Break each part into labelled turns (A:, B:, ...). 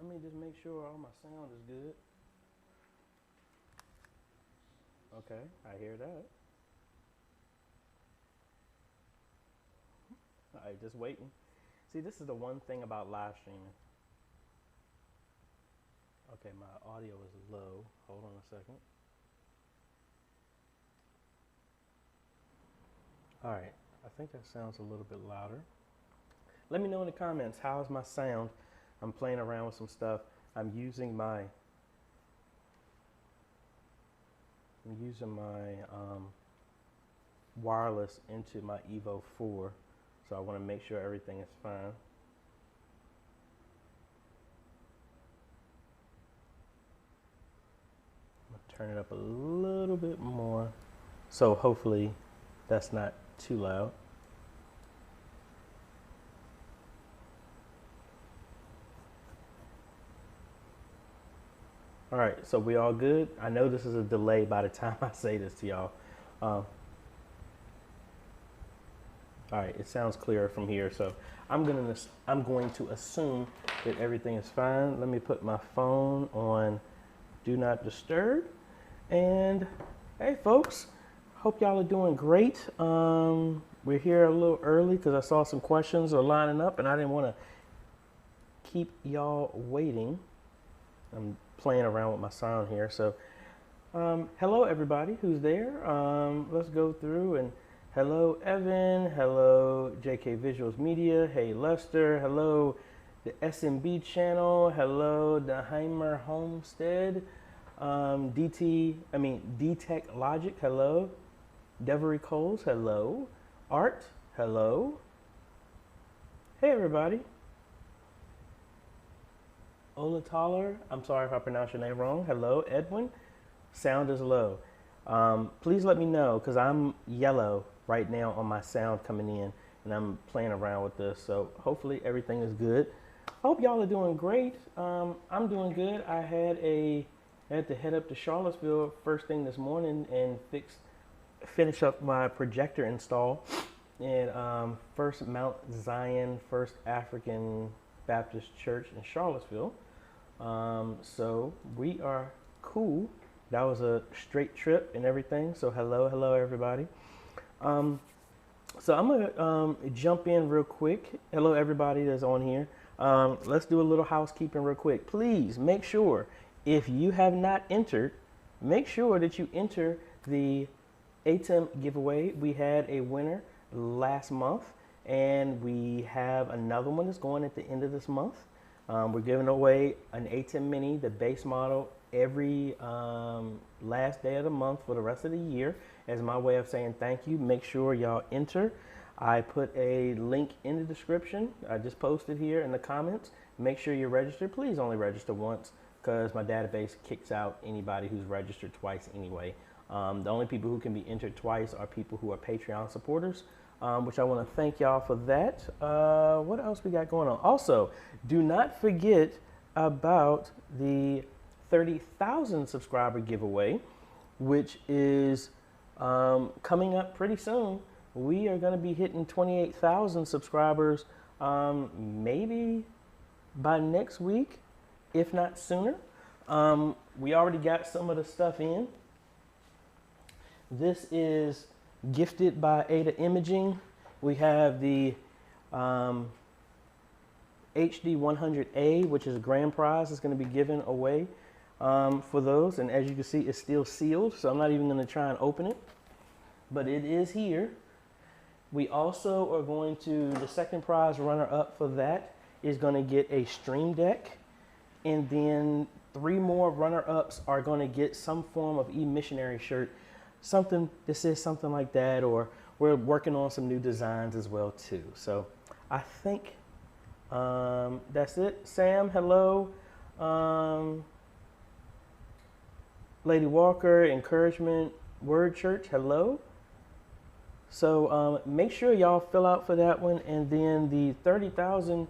A: Let me just make sure all my sound is good. Okay, I hear that. All right, just waiting. See, this is the one thing about live streaming. Okay, my audio is low. Hold on a second. All right, I think that sounds a little bit louder. Let me know in the comments, how's my sound? I'm playing around with some stuff. I'm using my wireless into my Evo 4, so I want to make sure everything is fine. I'm gonna turn it up a little bit more, so hopefully that's not too loud. All right, so we all good? I know this is a delay by the time I say this to y'all. All right, it sounds clearer from here, so I'm going to assume that everything is fine. Let me put my phone on Do Not Disturb. And hey, folks, hope y'all are doing great. We're here a little early because I saw some questions are lining up, and I didn't want to keep y'all waiting. I'm playing around with my sound here. So hello everybody who's there. Let's go through and hello Evan, hello JK Visuals Media, hey Lester, hello the SMB channel, hello the Heimer Homestead, D-Tech Logic, hello, Devery Coles, hello, Art, hello, hey everybody. Ola Toller, I'm sorry if I pronounced your name wrong. Hello, Edwin. Sound is low. Please let me know because I'm yellow right now on my sound coming in, and I'm playing around with this. So hopefully everything is good. I hope y'all are doing great. I'm doing good. I had to head up to Charlottesville first thing this morning and finish up my projector install in First Mount Zion, First African Baptist Church in Charlottesville. So we are cool. That was a straight trip and everything. So hello everybody. So I'm gonna jump in real quick. Hello everybody that's on here. Let's do a little housekeeping real quick. Please make sure if you have not entered, make sure that you enter the ATEM giveaway. We had a winner last month, and we have another one that's going at the end of this month. We're giving away an ATEM Mini, the base model, every last day of the month for the rest of the year as my way of saying thank you. Make sure y'all enter. I put a link in the description. I just posted here in the comments. Make sure you're registered. Please only register once because my database kicks out anybody who's registered twice anyway. The only people who can be entered twice are people who are Patreon supporters. Which I want to thank y'all for that. What else we got going on? Also, do not forget about the 30,000 subscriber giveaway, which is coming up pretty soon. We are going to be hitting 28,000 subscribers maybe by next week, if not sooner. We already got some of the stuff in. This is gifted by Ada Imaging. We have the HD 100A, which is a grand prize. It's going to be given away for those. And as you can see, it's still sealed, so I'm not even going to try and open it. But it is here. We also are going to, the second prize runner-up for that is going to get a Stream Deck. And then 3 more runner-ups are going to get some form of e-missionary shirt. Something that says something like that, or we're working on some new designs as well too. So I think that's it. Sam, hello. Lady Walker, Encouragement Word Church, hello. So make sure y'all fill out for that one, and then the 30,000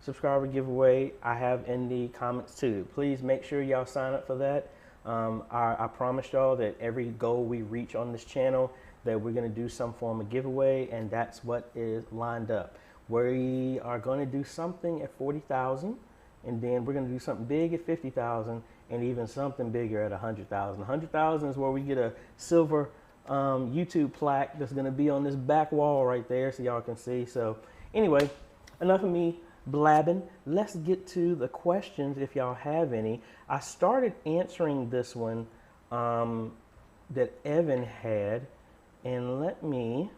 A: subscriber giveaway I have in the comments too. Please make sure y'all sign up for that. I promised y'all that every goal we reach on this channel that we're going to do some form of giveaway, and that's what is lined up. We are going to do something at 40,000, and then we're going to do something big at 50,000 and even something bigger at 100,000. 100,000 is where we get a silver YouTube plaque that's going to be on this back wall right there so y'all can see. So anyway, enough of me blabbing. Let's get to the questions if y'all have any. I started answering this one that Evan had, and let me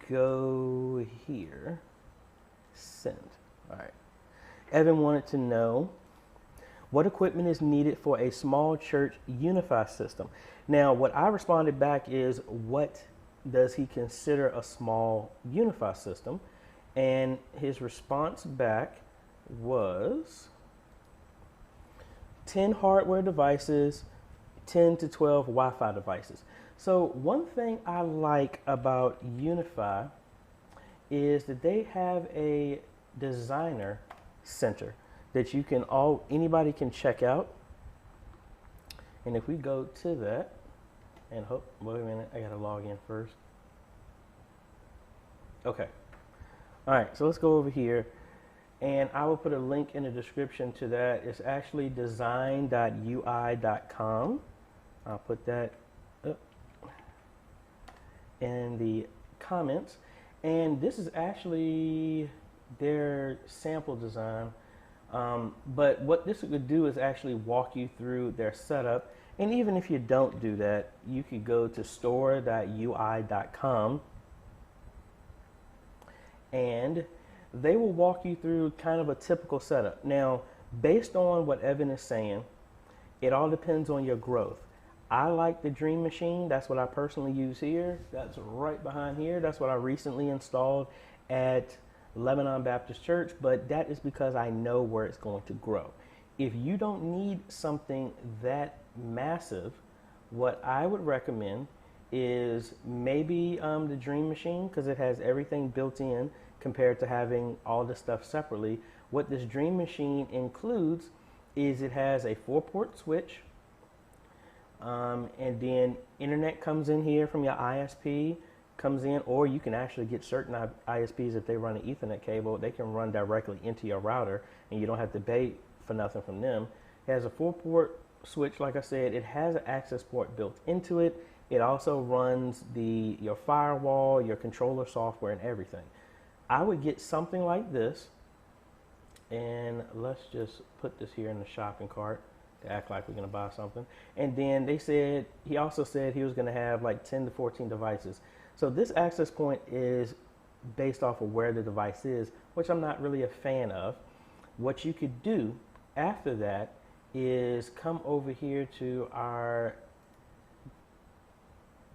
A: go here. Send. All right. Evan wanted to know what equipment is needed for a small church Unify system. Now, what I responded back is, what does he consider a small Unify system? And his response back was 10 hardware devices, 10 to 12 Wi-Fi devices. So one thing I like about Unify is that they have a designer center that you can anybody can check out. And if we go to that and wait a minute, I gotta log in first. Okay. All right, so let's go over here, and I will put a link in the description to that. It's actually design.ui.com. I'll put that up in the comments. And this is actually their sample design. But what this would do is actually walk you through their setup. And even if you don't do that, you could go to store.ui.com. And they will walk you through kind of a typical setup. Now, based on what Evan is saying, it all depends on your growth. I like the Dream Machine. That's what I personally use here. That's right behind here. That's what I recently installed at Lebanon Baptist Church, but that is because I know where it's going to grow. If you don't need something that massive, what I would recommend is maybe the Dream Machine, because it has everything built in compared to having all the stuff separately. What this Dream Machine includes is it has a 4-port switch, and then internet comes in here from your ISP, comes in, or you can actually get certain ISPs, if they run an Ethernet cable, they can run directly into your router and you don't have to pay for nothing from them. It has a 4-port switch, like I said. It has an access port built into it. It also runs your firewall, your controller software, and everything. I would get something like this, and let's just put this here in the shopping cart to act like we're going to buy something. And then he also said he was going to have like 10 to 14 devices. So this access point is based off of where the device is, which I'm not really a fan of. What you could do after that is come over here to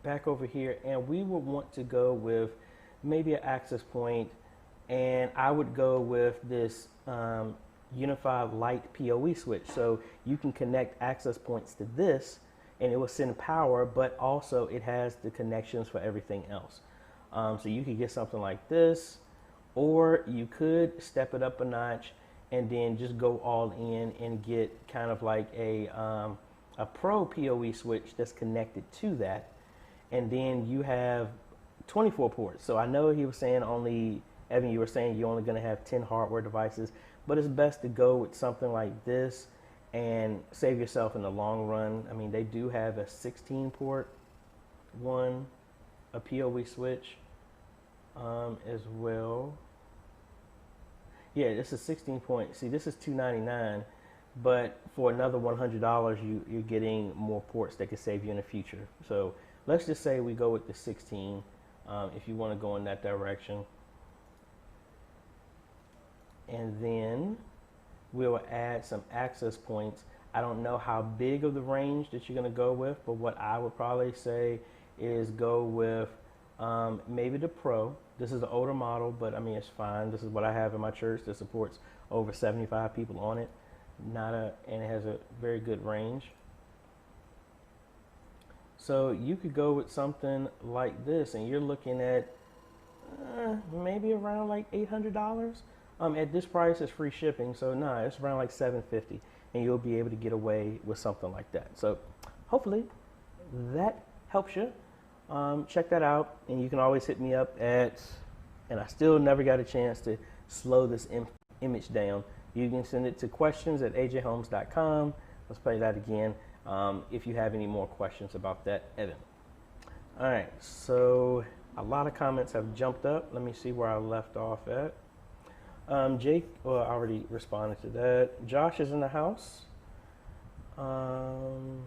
A: back over here, and we would want to go with maybe an access point, and I would go with this Unified Light PoE switch. So you can connect access points to this, and it will send power, but also it has the connections for everything else. So you could get something like this, or you could step it up a notch and then just go all in and get kind of like a Pro PoE switch that's connected to that. And then you have 24 ports. So I know he was saying Evan, you were saying you're only going to have 10 hardware devices, but it's best to go with something like this and save yourself in the long run. I mean, they do have a 16-port one, a PoE switch as well. Yeah, this is 16 point. See, this is $299, but for another $100, you're getting more ports that could save you in the future. So let's just say we go with the 16 if you want to go in that direction. And then we'll add some access points. I don't know how big of the range that you're going to go with, but what I would probably say is go with maybe the Pro. This is the older model, but I mean, it's fine. This is what I have in my church that supports over 75 people on it. And it has a very good range. So you could go with something like this, and you're looking at maybe around like $800. At this price, it's free shipping, so it's around like $750, and you'll be able to get away with something like that. So hopefully that helps you. Check that out, and you can always hit me up and I still never got a chance to slow this image down. You can send it to questions@ajhomes.com. Let's play that again if you have any more questions about that, Evan. All right, so a lot of comments have jumped up. Let me see where I left off at. Jake, well, I already responded to that. Josh is in the house. Well,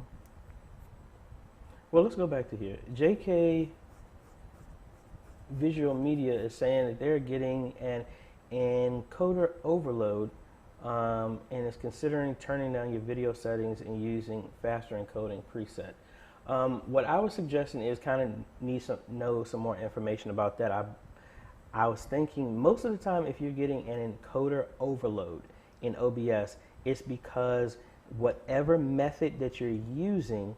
A: let's go back to here. JK Visual Media is saying that they're getting an encoder overload and is considering turning down your video settings and using faster encoding preset. What I was suggesting is kind of know some more information about that. I was thinking most of the time if you're getting an encoder overload in OBS, it's because whatever method that you're using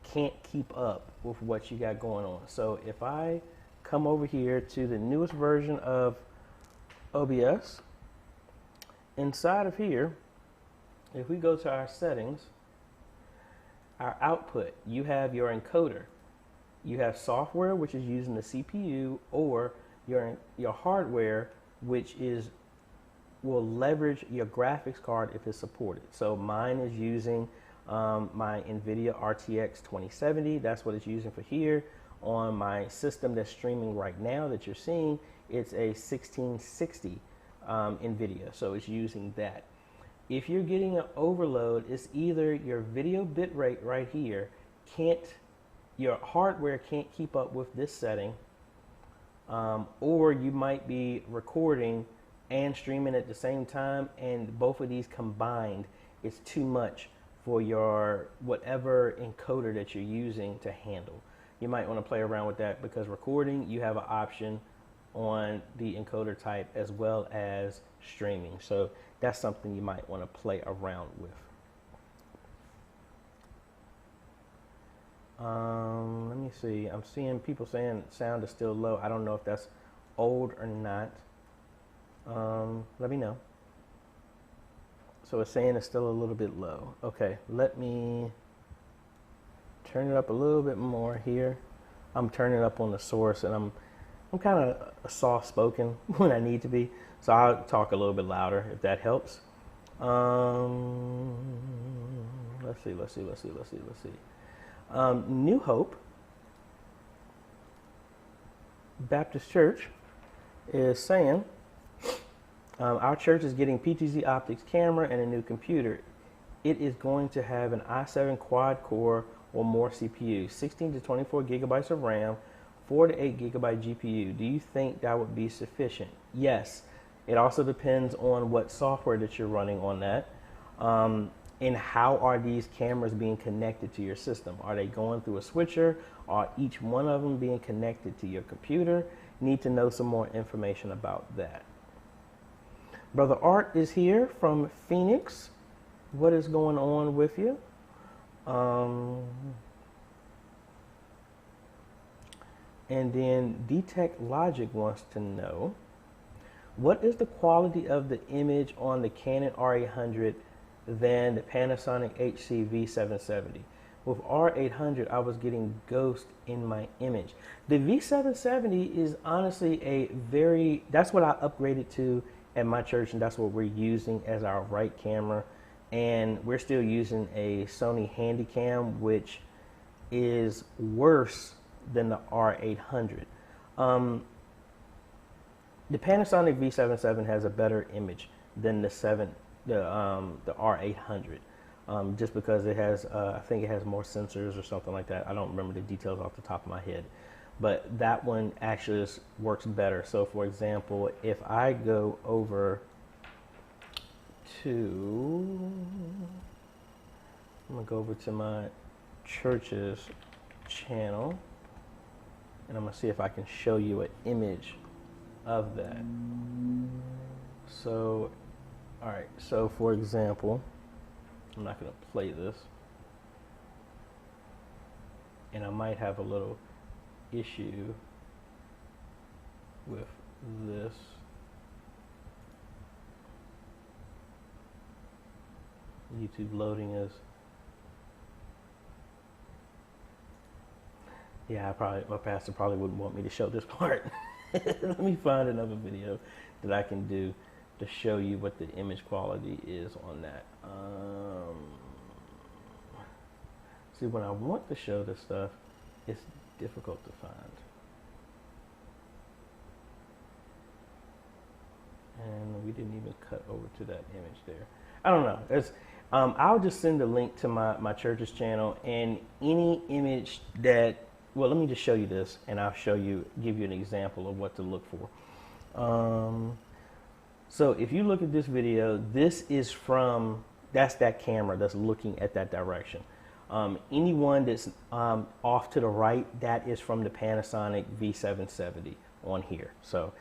A: can't keep up with what you got going on. So if I come over here to the newest version of OBS, inside of here, if we go to our settings, our output, you have your encoder. You have software, which is using the CPU, or your hardware, which will leverage your graphics card if it's supported. So mine is using my NVIDIA RTX 2070. That's what it's using for here. On my system that's streaming right now that you're seeing, it's a 1660 NVIDIA, so it's using that. If you're getting an overload, it's either your video bitrate right here your hardware can't keep up with this setting, or you might be recording and streaming at the same time, and both of these combined is too much for your whatever encoder that you're using to handle. You might want to play around with that, because recording, you have an option on the encoder type as well as streaming. So that's something you might want to play around with. Let me see. I'm seeing people saying sound is still low. I don't know if that's old or not. Let me know. So it's saying it's still a little bit low. Okay, let me turn it up a little bit more here. I'm turning it up on the source, and I'm kind of soft spoken when I need to be, so I'll talk a little bit louder if that helps. Let's see. New Hope Baptist Church is saying our church is getting PTZ optics camera and a new computer. It is going to have an i7 quad core or more CPU, 16 to 24 gigabytes of RAM, 4 to 8 gigabyte GPU. Do you think that would be sufficient? Yes. It also depends on what software that you're running on that, and how are these cameras being connected to your system. Are they going through a switcher? Are each one of them being connected to your computer? Need to know some more information about that. Brother Art is here from Phoenix. What is going on with you? And then Detect Logic wants to know, what is the quality of the image on the Canon R800 than the Panasonic HC-V770? With R800, I was getting ghost in my image. The V770 is honestly that's what I upgraded to at my church, and that's what we're using as our right camera. And we're still using a Sony Handycam, which is worse than the R800. The Panasonic V77 has a better image than the R800, just because it has, I think it has more sensors or something like that. I don't remember the details off the top of my head, but that one actually works better. So, for example, if I go over to, I'm gonna go over to my church's channel, and I'm gonna see if I can show you an image of that. So, all right, so for example, I'm not gonna play this, and I might have a little issue with this. YouTube loading is, yeah, my pastor probably wouldn't want me to show this part. Let me find another video that I can do to show you what the image quality is on that. See, when I want to show this stuff, it's difficult to find. And we didn't even cut over to that image there. I don't know. It's, I'll just send a link to my church's channel, and any image that, well, let me just show you this, and I'll give you an example of what to look for. So if you look at this video, this is from, that's that camera that's looking at that direction. Anyone that's off to the right, that is from the Panasonic V770 on here. So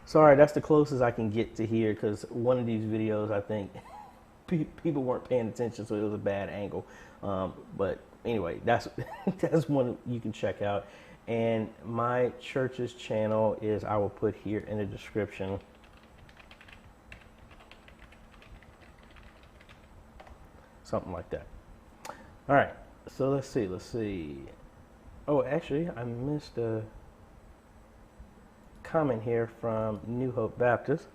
A: sorry, that's the closest I can get to here, because one of these videos, I think people weren't paying attention, so it was a bad angle. But anyway, that's that's one you can check out. And my church's channel is, I will put here in the description. Something like that. All right, so let's see. Oh, actually, I missed a comment here from New Hope Baptist.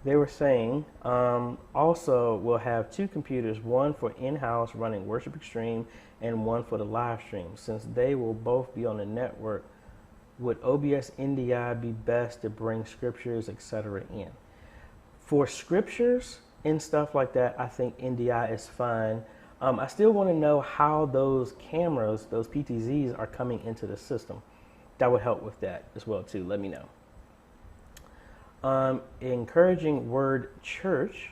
A: They were saying, also we'll have 2 computers, one for in-house running Worship Extreme and one for the live stream. Since they will both be on the network, would OBS NDI be best to bring scriptures, etc. in? For scriptures and stuff like that, I think NDI is fine. I still want to know how those cameras, those PTZs, are coming into the system. That would help with that as well too. Let me know. Encouraging Word Church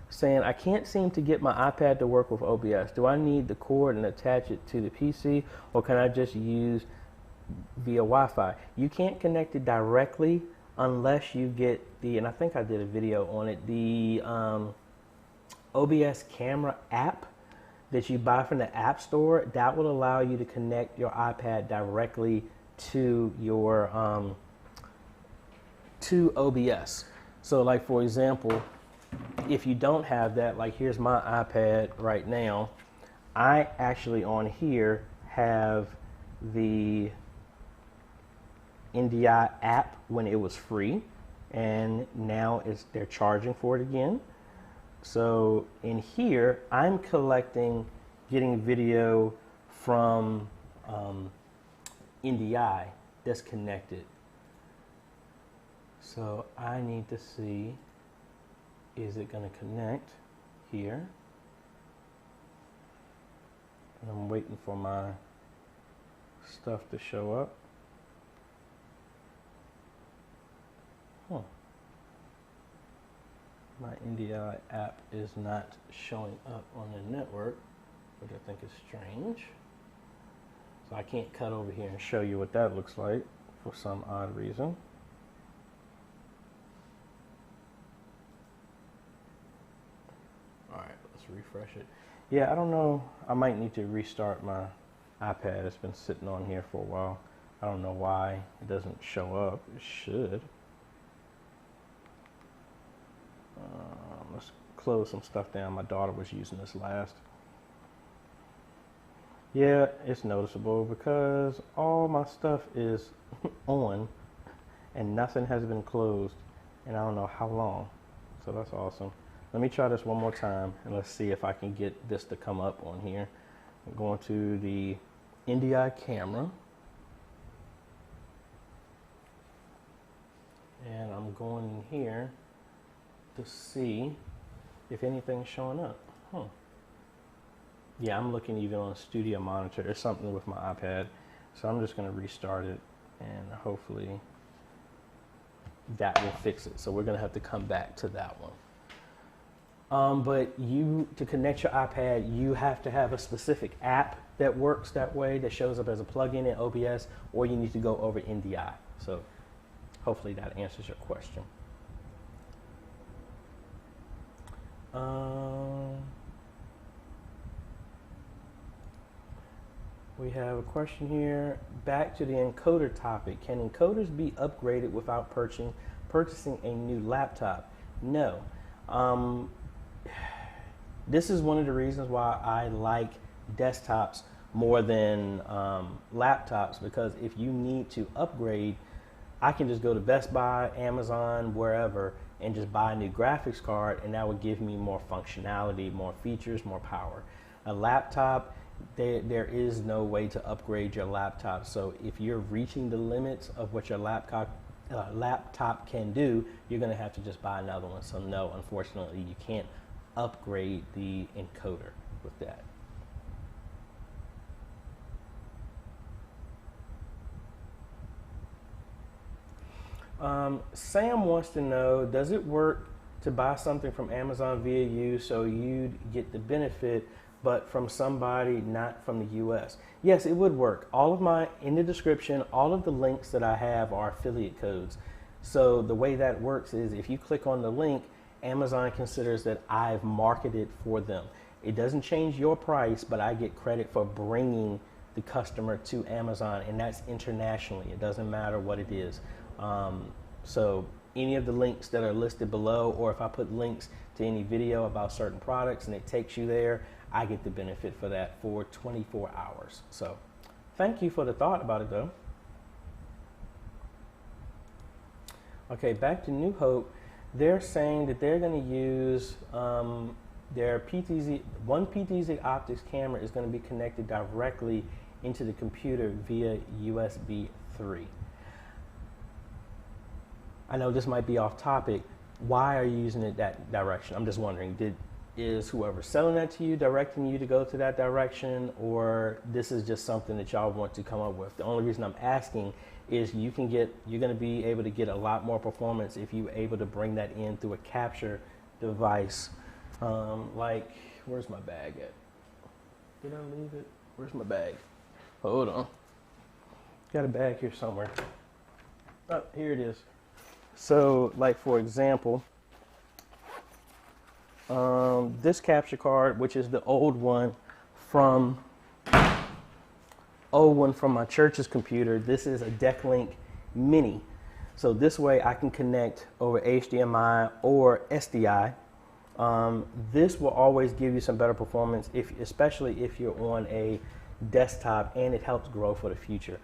A: saying, I can't seem to get my iPad to work with OBS. Do I need the cord and attach it to the PC, or can I just use via Wi-Fi? You can't connect it directly unless you get the, and I think I did a video on it, the OBS camera app that you buy from the App Store. That will allow you to connect your iPad directly to your to OBS. So like, for example, if you don't have that, like here's my iPad right now, I actually on here have the NDI app when it was free, and now they're charging for it again. So in here, I'm getting video from NDI that's connected. So I need to see, is it going to connect here? And I'm waiting for my stuff to show up. My NDI app is not showing up on the network, which I think is strange. So I can't cut over here and show you what that looks like for some odd reason. All right, let's refresh it. Yeah, I don't know. I might need to restart my iPad. It's been sitting on here for a while. I don't know why it doesn't show up. It should. Let's close some stuff down. My daughter was using this last. Yeah, it's noticeable because all my stuff is on and nothing has been closed, and I don't know how long. So that's awesome. Let me try this one more time, and let's see if I can get this to come up on here. I'm going to the NDI camera, and I'm going in here to see if anything's showing up. Yeah, I'm looking even on a studio monitor. There's something with my iPad, so I'm just going to restart it, and hopefully that will fix it. So we're going to have to come back to that one. But to connect your iPad, you have to have a specific app that works that way, that shows up as a plugin in OBS, or you need to go over NDI. So hopefully that answers your question. We have a question here. Back to the encoder topic. Can encoders be upgraded without purchasing a new laptop? No. This is one of the reasons why I like desktops more than laptops, because if you need to upgrade, I can just go to Best Buy, Amazon, wherever, and just buy a new graphics card, and that would give me more functionality, more features, more power. A laptop, there is no way to upgrade your laptop. So if you're reaching the limits of what your laptop can do, you're going to have to just buy another one. So no, unfortunately, you can't upgrade the encoder with that. Sam wants to know, does it work to buy something from Amazon via you so you'd get the benefit, but from somebody not from the US? Yes, it would work. In the description, all of the links that I have are affiliate codes. So the way that works is if you click on the link, Amazon considers that I've marketed for them. It doesn't change your price, but I get credit for bringing the customer to Amazon, and that's internationally. It doesn't matter what it is. So any of the links that are listed below, or if I put links to any video about certain products and it takes you there, I get the benefit for that for 24 hours. So thank you for the thought about it though. Okay, back to New Hope. They're saying that they're going to use their one PTZ optics camera is going to be connected directly into the computer via USB 3. I know this might be off topic. Why are you using it that direction? I'm just wondering, is whoever selling that to you directing you to go to that direction, or this is just something that y'all want to come up with? The only reason I'm asking is you're going to be able to get a lot more performance if you're able to bring that in through a capture device. Like, where's my bag at? Did I leave it? Where's my bag? Hold on. Got a bag here somewhere. Oh, here it is. So, like for example, this capture card, which is the old one from my church's computer, this is a DeckLink Mini. So this way I can connect over HDMI or SDI. This will always give you some better performance, especially if you're on a desktop, and it helps grow for the future.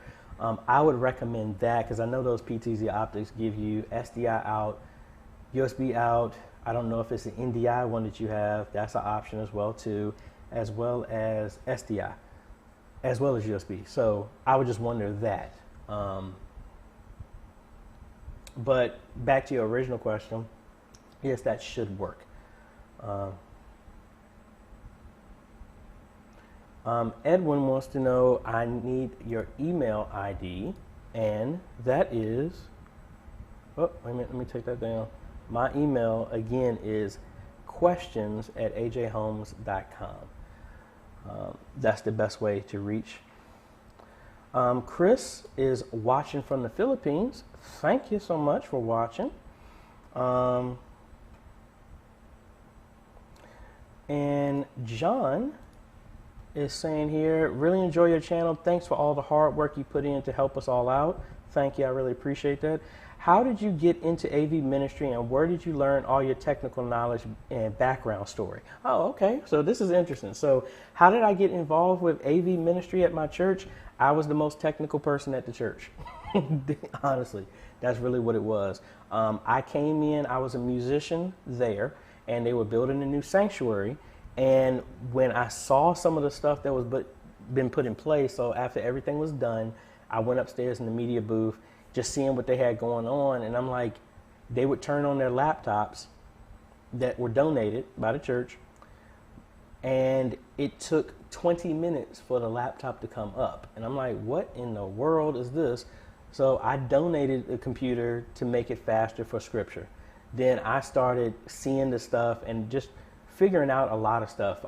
A: I would recommend that because I know those PTZ optics give you SDI out, USB out. I don't know if it's an NDI one that you have. That's an option as well too, as well as SDI, as well as USB. So I would just wonder that. But back to your original question, yes, that should work. Edwin wants to know, I need your email ID, and that is, oh, wait a minute, let me take that down. My email, again, is questions@ajayhomes.com. That's the best way to reach. Chris is watching from the Philippines. Thank you so much for watching. And John is saying here, really enjoy your channel. Thanks for all the hard work you put in to help us all out. Thank you, I really appreciate that. How did you get into AV ministry, and where did you learn all your technical knowledge and background story? Oh, okay, so this is interesting. So how did I get involved with AV ministry at my church? I was the most technical person at the church. Honestly, that's really what it was. I came in, I was a musician there, and they were building a new sanctuary. And when I saw some of the stuff that was been put in place, so after everything was done, I went upstairs in the media booth, just seeing what they had going on. And I'm like, they would turn on their laptops that were donated by the church, and it took 20 minutes for the laptop to come up. And I'm like, what in the world is this? So I donated a computer to make it faster for scripture. Then I started seeing the stuff and just figuring out a lot of stuff.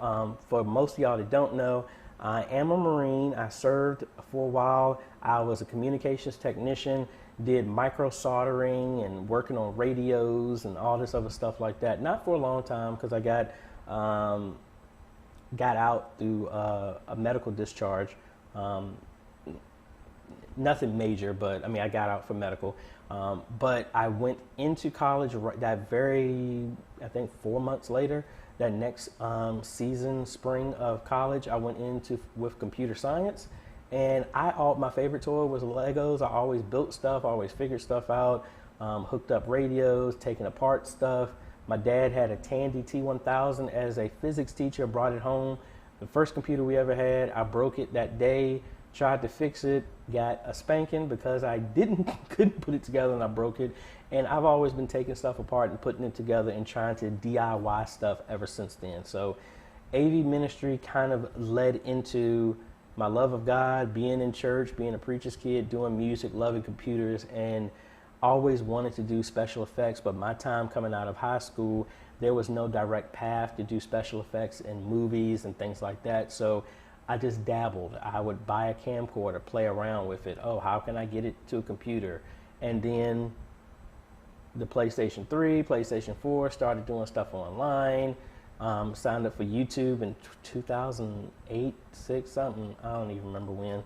A: For most of y'all that don't know, I am a Marine. I served for a while. I was a communications technician, did micro soldering and working on radios and all this other stuff like that. Not for a long time, because I got out through a medical discharge. Nothing major, but I mean, I got out for medical. But I went into college that I think 4 months later. That next spring of college, I went with computer science, And my favorite toy was Legos. I always built stuff, always figured stuff out, hooked up radios, taking apart stuff. My dad had a Tandy T1000 as a physics teacher, brought it home. The first computer we ever had, I broke it that day, tried to fix it, got a spanking because I couldn't put it together and I broke it. And I've always been taking stuff apart and putting it together and trying to DIY stuff ever since then. So AV ministry kind of led into my love of God, being in church, being a preacher's kid, doing music, loving computers, and always wanted to do special effects. But my time coming out of high school, there was no direct path to do special effects in movies and things like that. So I just dabbled. I would buy a camcorder, play around with it. Oh, how can I get it to a computer? And then the PlayStation 3, PlayStation 4, started doing stuff online. Signed up for YouTube in 2008, 6, something. I don't even remember when.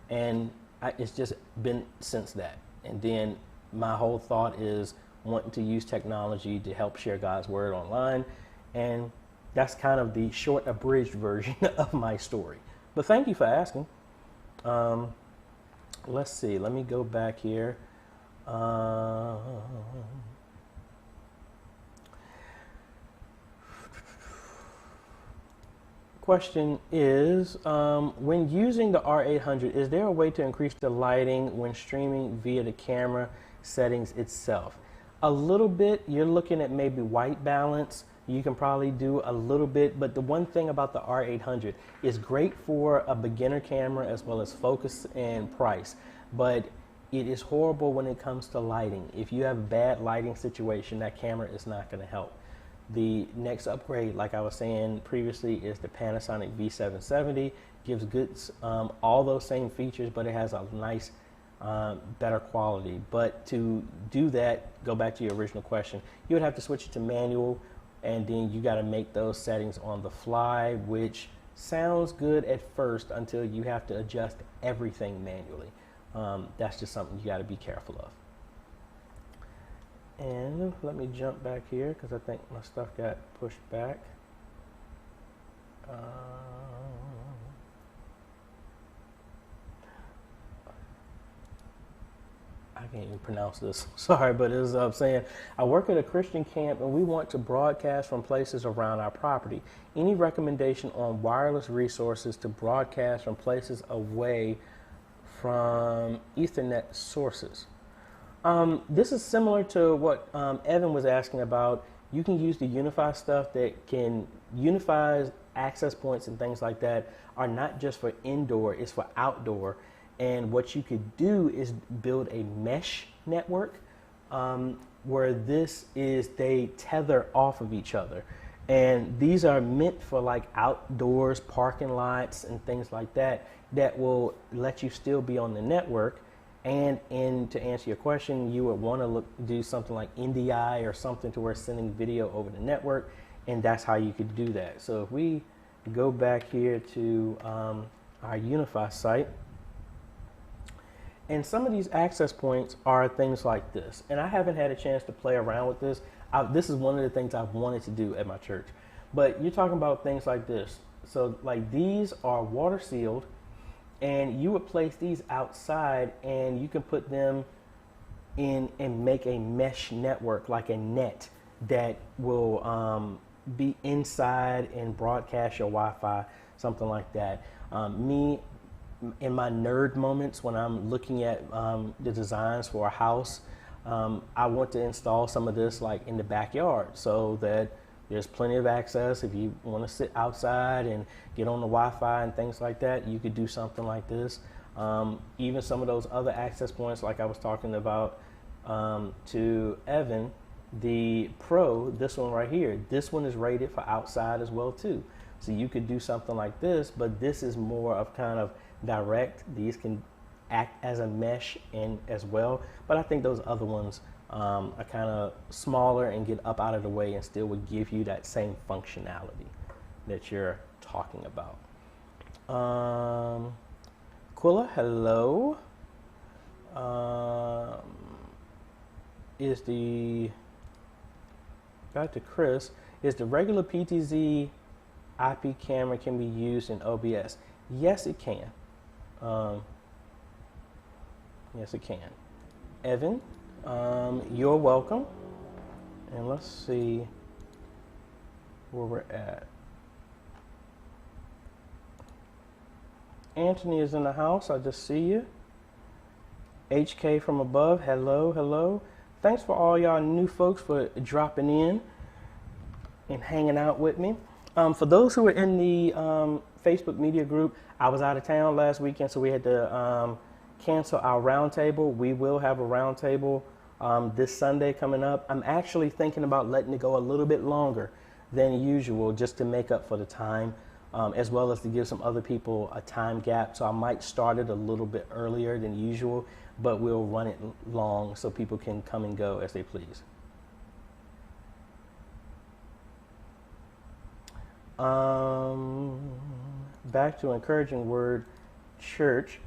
A: And it's just been since that. And then my whole thought is wanting to use technology to help share God's word online. And that's kind of the short, abridged version of my story. But thank you for asking. Let's see. Let me go back here. Question is, when using the R800, is there a way to increase the lighting when streaming via the camera settings itself? A little bit. You're looking at maybe white balance. You can probably do a little bit, but the one thing about the R800 is great for a beginner camera as well as focus and price, but it is horrible when it comes to lighting. If you have a bad lighting situation, that camera is not going to help. The next upgrade, like I was saying previously, is the Panasonic V770. Gives good, all those same features, but it has a nice, better quality. But to do that, go back to your original question, you would have to switch it to manual, and then you got to make those settings on the fly, which sounds good at first until you have to adjust everything manually. That's just something you got to be careful of. And let me jump back here because I think my stuff got pushed back. I can't even pronounce this. Sorry, but as I'm saying, I work at a Christian camp and we want to broadcast from places around our property. Any recommendation on wireless resources to broadcast from places away from Ethernet sources? This is similar to what Evan was asking about. You can use the Unify stuff that can unify access points and things like that are not just for indoor, it's for outdoor. And what you could do is build a mesh network where they tether off of each other. And these are meant for like outdoors, parking lots and things like that, that will let you still be on the network. And to answer your question, you would want to do something like NDI or something to where sending video over the network, and that's how you could do that. So if we go back here to our Unify site, and some of these access points are things like this, and I haven't had a chance to play around with this. This is one of the things I've wanted to do at my church, but you're talking about things like this. So like these are water sealed, and you would place these outside and you can put them in and make a mesh network, like a net that will be inside and broadcast your Wi-Fi, something like that. Me, in my nerd moments when I'm looking at the designs for a house, I want to install some of this like in the backyard so that there's plenty of access. If you want to sit outside and get on the Wi-Fi and things like that, you could do something like this. Even some of those other access points, like I was talking about to Evan, the Pro, this one right here, this one is rated for outside as well too. So you could do something like this, but this is more of kind of direct. These can act as a mesh and as well, but I think those other ones are kind of smaller and get up out of the way and still would give you that same functionality that you're talking about. Quilla, hello. Back to Chris, is the regular PTZ IP camera can be used in OBS? Yes, it can. Yes, it can. Evan, you're welcome. And let's see where we're at. Anthony is in the house. I just see you. HK from above. Hello, hello. Thanks for all y'all new folks for dropping in and hanging out with me. For those who are in the Facebook media group, I was out of town last weekend, so we had to cancel our roundtable. We will have a roundtable this Sunday coming up. I'm actually thinking about letting it go a little bit longer than usual just to make up for the time, as well as to give some other people a time gap. So I might start it a little bit earlier than usual, but we'll run it long so people can come and go as they please. Back to encouraging word, church.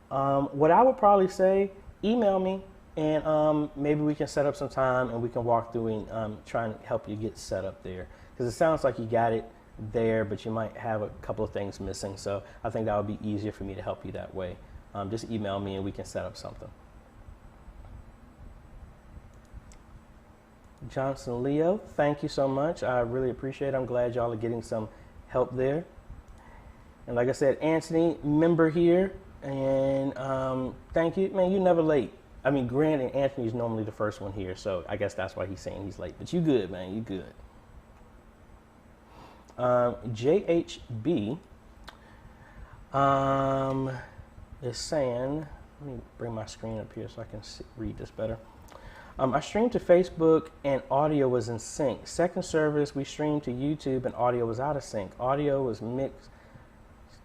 A: What I would probably say, email me and maybe we can set up some time and we can walk through and try and help you get set up there. Because it sounds like you got it there, but you might have a couple of things missing. So I think that would be easier for me to help you that way. Just email me and we can set up something. Johnson Leo, thank you so much. I really appreciate it. I'm glad y'all are getting some help there. And like I said, Anthony, member here, and thank you. Man, you're never late. I mean, granted, Anthony's normally the first one here, so I guess that's why he's saying he's late. But you good, man, you good. JHB is saying, let me bring my screen up here so I can read this better. I streamed to Facebook and audio was in sync. Second service, we streamed to YouTube and audio was out of sync. Audio was mixed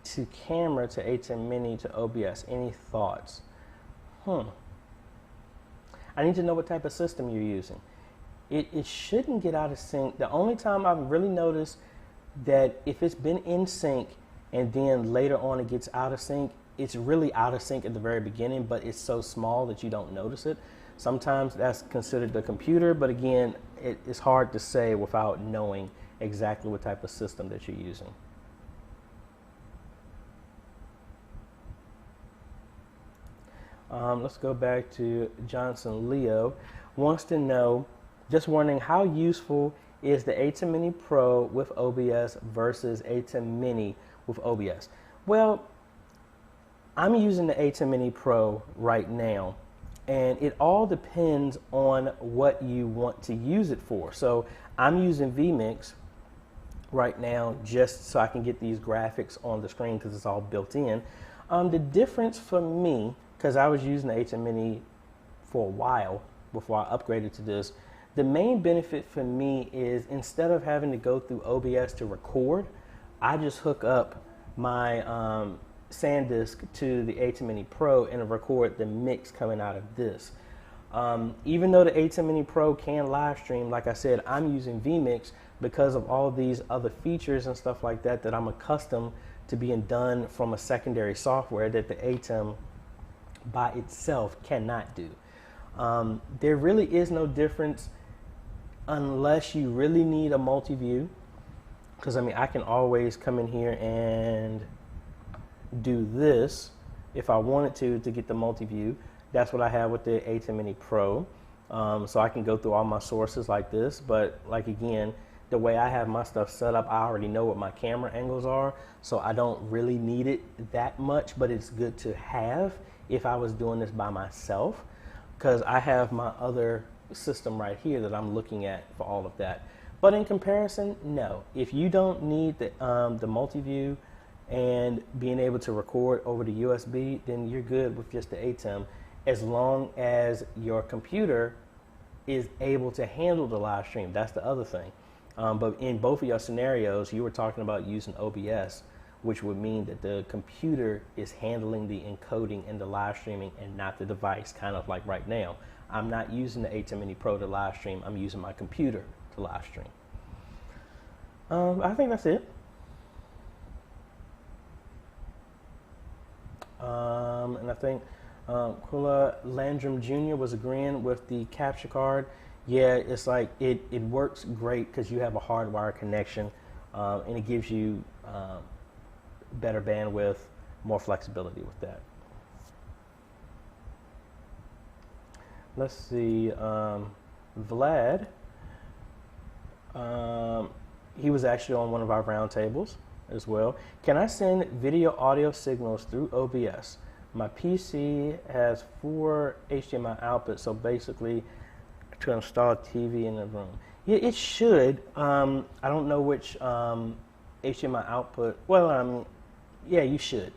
A: to camera to ATEM Mini to OBS. Any thoughts? I need to know what type of system you're using. It shouldn't get out of sync. The only time I've really noticed that if it's been in sync and then later on it gets out of sync, it's really out of sync at the very beginning, but it's so small that you don't notice it. Sometimes that's considered the computer, but again, it's hard to say without knowing exactly what type of system that you're using. Let's go back to Johnson Leo. Wants to know, just wondering how useful is the ATEM Mini Pro with OBS versus ATEM Mini with OBS? Well, I'm using the ATEM Mini Pro right now. And it all depends on what you want to use it for. So I'm using vMix right now just so I can get these graphics on the screen because it's all built in. The difference for me, because I was using the ATEM Mini for a while before I upgraded to this, the main benefit for me is instead of having to go through OBS to record, I just hook up my SanDisk to the ATEM Mini Pro and record the mix coming out of this. Even though the ATEM Mini Pro can live stream, like I said, I'm using vMix because of all these other features and stuff like that that I'm accustomed to being done from a secondary software that the ATEM by itself cannot do. There really is no difference unless you really need a multi-view, because I mean I can always come in here and do this if I wanted to get the multi-view. That's what I have with the ATEM Mini Pro. So I can go through all my sources like this, but like again, the way I have my stuff set up, I already know what my camera angles are, so I don't really need it that much, but it's good to have if I was doing this by myself, because I have my other system right here that I'm looking at for all of that. But in comparison, no. If you don't need the multi-view and being able to record over the USB, then you're good with just the ATEM, as long as your computer is able to handle the live stream. That's the other thing. But in both of your scenarios, you were talking about using OBS, which would mean that the computer is handling the encoding and the live streaming and not the device, kind of like right now. I'm not using the ATEM Mini Pro to live stream. I'm using my computer to live stream. I think that's it. And I think Kula Landrum Jr. was agreeing with the capture card. Yeah, it's like it works great because you have a hardwired connection, and it gives you better bandwidth more flexibility with that. Let's see, Vlad, he was actually on one of our roundtables as well. Can I send video audio signals through OBS? My PC has 4 HDMI outputs, so basically to install TV in the room. Yeah, it should. I don't know which HDMI output. Well, yeah, you should.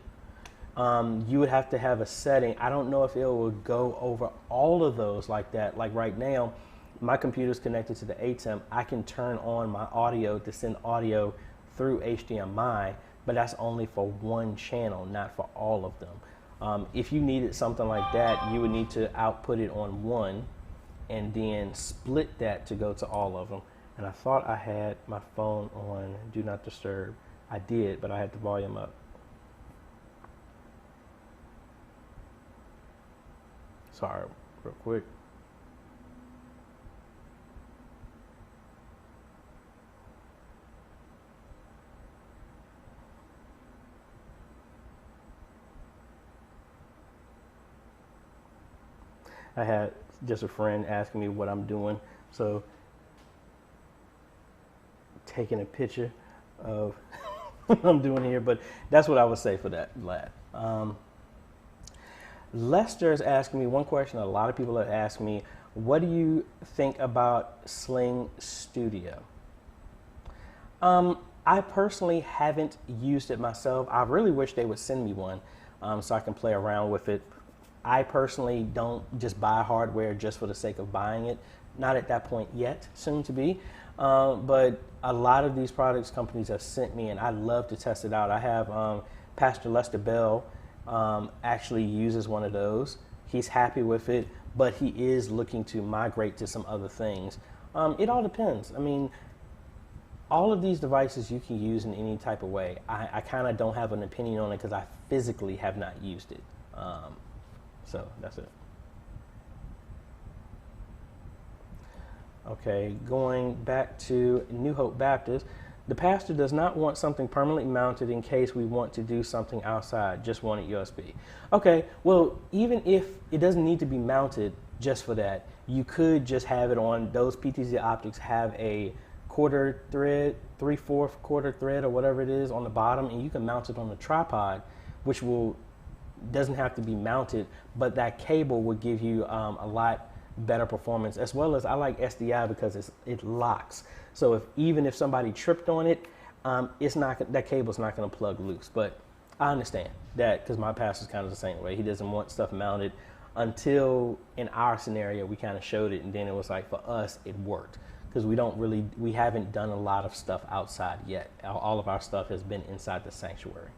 A: You would have to have a setting. I don't know if it will go over all of those like that. Like right now, my computer's connected to the ATEM. I can turn on my audio to send audio through HDMI, but that's only for one channel, not for all of them. If you needed something like that, you would need to output it on one and then split that to go to all of them. And I thought I had my phone on Do Not Disturb. I did, but I had the volume up. Sorry, real quick. I had just a friend asking me what I'm doing, so taking a picture of what I'm doing here, but that's what I would say for that, Vlad. Lester is asking me one question a lot of people have asked me: what do you think about Sling Studio? I personally haven't used it myself. I really wish they would send me one so I can play around with it. I personally don't just buy hardware just for the sake of buying it. Not at that point yet, soon to be. But a lot of these products companies have sent me, and I'd love to test it out. I have Pastor Lester Bell actually uses one of those. He's happy with it, but he is looking to migrate to some other things. It all depends. I mean, all of these devices you can use in any type of way. I kind of don't have an opinion on it because I physically have not used it. So that's it. Okay, going back to New Hope Baptist, the pastor does not want something permanently mounted in case we want to do something outside, just want it USB. Okay, well, even if it doesn't need to be mounted just for that, you could just have it on those PTZ optics, have a quarter thread, 3/4 quarter thread or whatever it is on the bottom, and you can mount it on the tripod, which doesn't have to be mounted, but that cable will give you a lot better performance, as well as I like SDI because it locks. So even if somebody tripped on it, that cable's not going to plug loose. But I understand that because my pastor's kind of the same way. He doesn't want stuff mounted until in our scenario we kind of showed it, and then it was like for us it worked because we haven't done a lot of stuff outside yet. All of our stuff has been inside the sanctuary.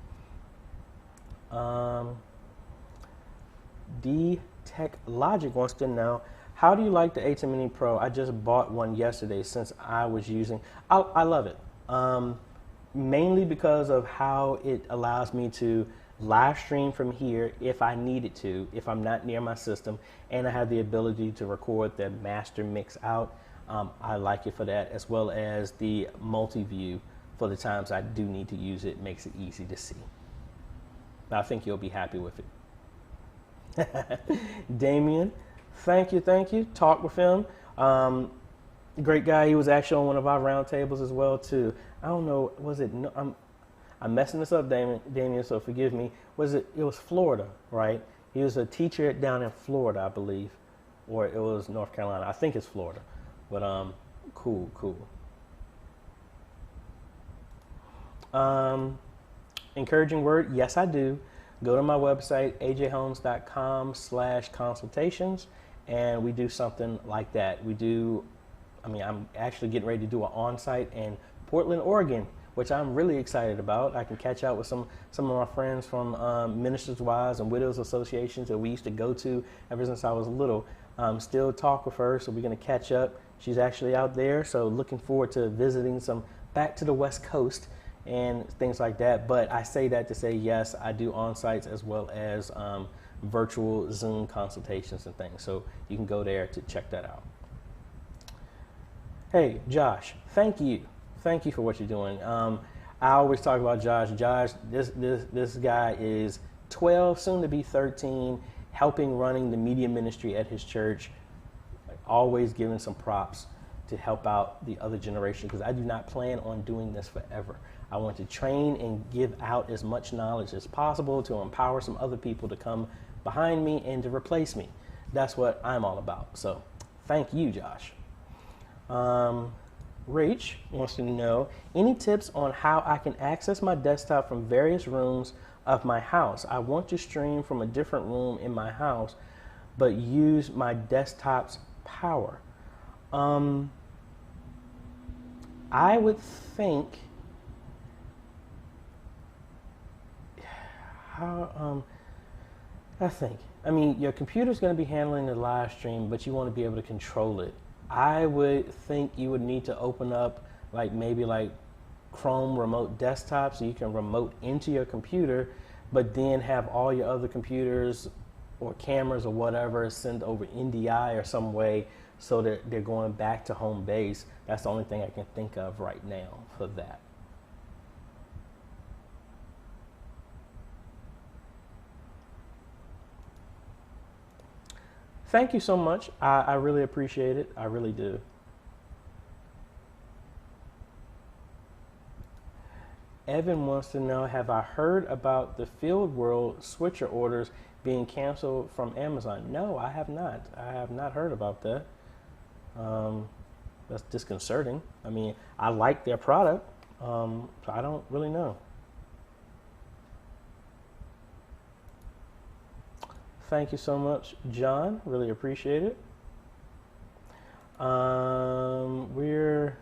A: D-Tech Logic wants to know, how do you like the ATEM Mini Pro? I just bought one yesterday since I was using. I love it. Mainly because of how it allows me to live stream from here if I needed to, if I'm not near my system, and I have the ability to record the master mix out. I like it for that, as well as the multi-view for the times I do need to use it. Makes it easy to see. I think you'll be happy with it. Damien, thank you. Talk with him. Great guy. He was actually on one of our roundtables as well too. I don't know, was it? No, I'm messing this up, Damien. So forgive me. It was Florida, right? He was a teacher down in Florida, I believe, or it was North Carolina. I think it's Florida, but cool. Encouraging word, yes, I do. Go to my website, ajayhomes.com/consultations, and we do something like that. I'm actually getting ready to do an on-site in Portland, Oregon, which I'm really excited about. I can catch up with some of my friends from Ministers' Wives and Widows Associations that we used to go to ever since I was little. Still talk with her, so we're going to catch up. She's actually out there, so looking forward to visiting back to the West Coast and things like that. But I say that to say, yes, I do on-sites as well as virtual Zoom consultations and things. So you can go there to check that out. Hey, Josh, thank you. Thank you for what you're doing. I always talk about Josh. Josh, this guy is 12, soon to be 13, helping running the media ministry at his church. Always giving some props to help out the other generation, because I do not plan on doing this forever. I want to train and give out as much knowledge as possible to empower some other people to come behind me and to replace me. That's what I'm all about. So thank you, Josh. Rach wants to know, any tips on how I can access my desktop from various rooms of my house? I want to stream from a different room in my house, but use my desktop's power. I would think, I mean, your computer's going to be handling the live stream, but you want to be able to control it. I would think you would need to open up maybe Chrome remote desktop, so you can remote into your computer, but then have all your other computers or cameras or whatever send over NDI or some way so that they're going back to home base. That's the only thing I can think of right now for that. Thank you so much. I really appreciate it. I really do. Evan wants to know, have I heard about the Field World switcher orders being canceled from Amazon? No, I have not. I have not heard about that. That's disconcerting. I mean, I like their product, so I don't really know. Thank you so much, John. Really appreciate it. We're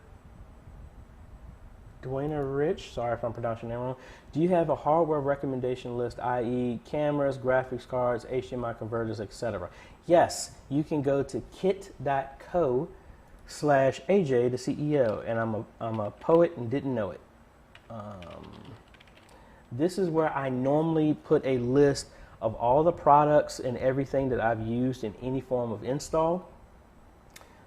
A: Dwayna Rich, sorry if I'm pronouncing that wrong. Do you have a hardware recommendation list, i.e. cameras, graphics cards, HDMI converters, etc.? Yes, you can go to kit.co/AJaytheCEO, and I'm a poet and didn't know it. This is where I normally put a list of all the products and everything that I've used in any form of install.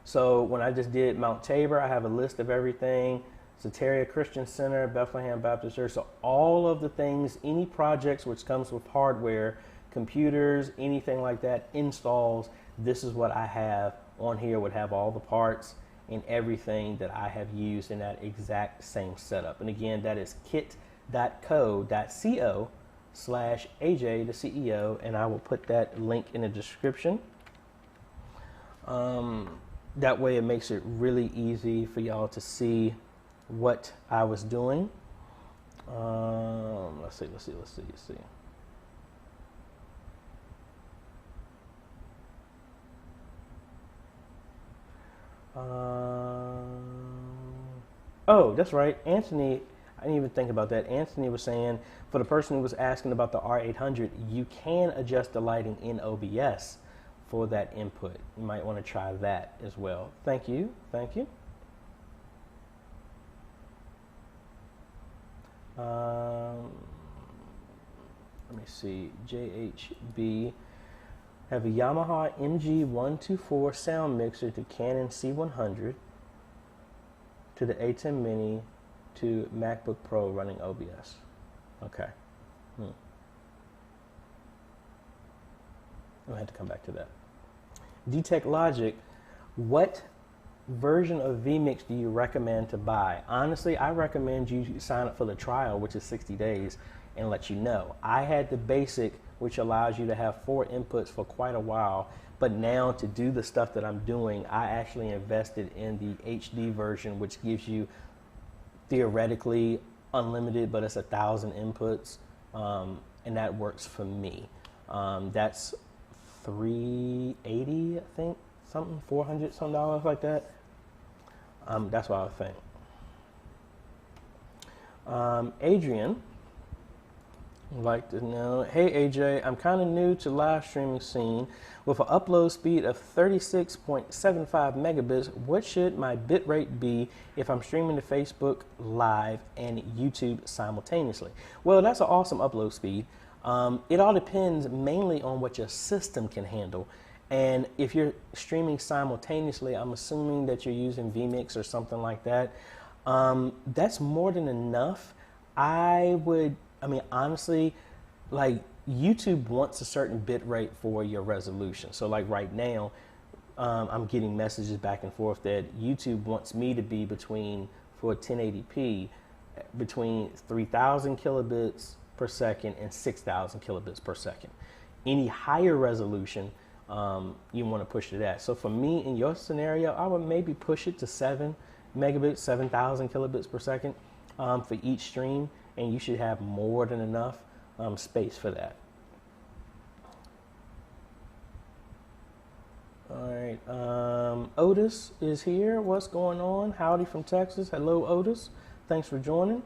A: So when I just did Mount Tabor, I have a list of everything. Soteria Christian Center, Bethlehem Baptist Church. So all of the things, any projects which comes with hardware, computers, anything like that, installs, this is what I have on here, would have all the parts and everything that I have used in that exact same setup. And again, that is kit.co/AJaytheCEO, and I will put that link in the description. That way it makes it really easy for y'all to see what I was doing. Let's see. Oh, that's right. Anthony, I didn't even think about that. Anthony was saying, for the person who was asking about the R800, you can adjust the lighting in OBS for that input. You might want to try that as well. Thank you. Thank you. Let me see. JHB. Have a Yamaha MG124 sound mixer to Canon C100 to the A10 Mini to MacBook Pro running OBS. Okay. I had to come back to that. DTech Logic, what version of vMix do you recommend to buy? Honestly, I recommend you sign up for the trial, which is 60 days, and let you know. I had the basic, which allows you to have 4 inputs for quite a while, but now to do the stuff that I'm doing, I actually invested in the HD version, which gives you theoretically unlimited, but it's 1,000 inputs, and that works for me. That's $380, I think, something, $400 some dollars like that. That's what I think. Adrian would like to know, hey AJ, I'm kind of new to live streaming scene. With an upload speed of 36.75 megabits, what should my bitrate be if I'm streaming to Facebook Live and YouTube simultaneously? Well, that's an awesome upload speed. It all depends mainly on what your system can handle. And if you're streaming simultaneously, I'm assuming that you're using vMix or something like that. That's more than enough. I mean, honestly, like YouTube wants a certain bit rate for your resolution. So like right now, I'm getting messages back and forth that YouTube wants me to be for 1080p, between 3,000 kilobits per second and 6,000 kilobits per second. Any higher resolution, you want to push to that. So for me, in your scenario, I would maybe push it to 7 megabits, 7,000 kilobits per second for each stream, and you should have more than enough space for that. All right, Otis is here. What's going on? Howdy from Texas. Hello, Otis. Thanks for joining.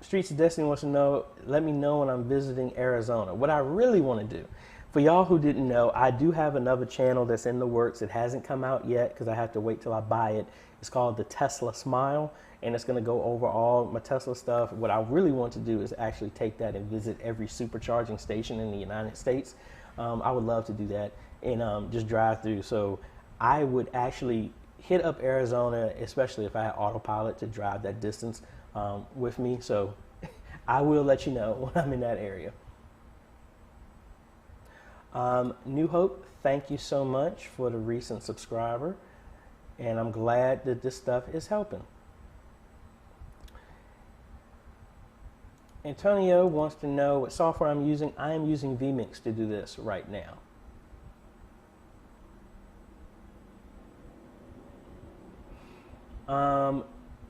A: Streets of Destiny wants to know, let me know when I'm visiting Arizona. What I really want to do, for y'all who didn't know, I do have another channel that's in the works. It hasn't come out yet because I have to wait till I buy it. It's called the Tesla Smile, and it's going to go over all my Tesla stuff. What I really want to do is actually take that and visit every supercharging station in the United States. I would love to do that and just drive through. So I would actually hit up Arizona, especially if I had autopilot to drive that distance with me. So I will let you know when I'm in that area. New Hope, thank you so much for the recent subscriber. And I'm glad that this stuff is helping. Antonio wants to know what software I'm using. I am using vMix to do this right now.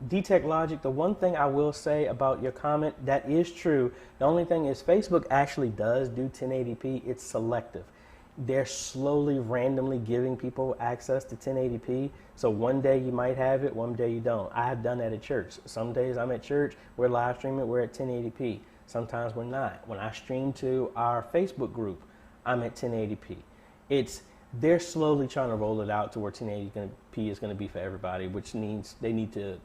A: DTech Logic, the one thing I will say about your comment, that is true. The only thing is Facebook actually does do 1080p. It's selective. They're slowly, randomly giving people access to 1080p. So one day you might have it, one day you don't. I have done that at church. Some days I'm at church, we're live streaming, we're at 1080p. Sometimes we're not. When I stream to our Facebook group, I'm at 1080p. They're slowly trying to roll it out to where 1080p is going to be for everybody, which means they need to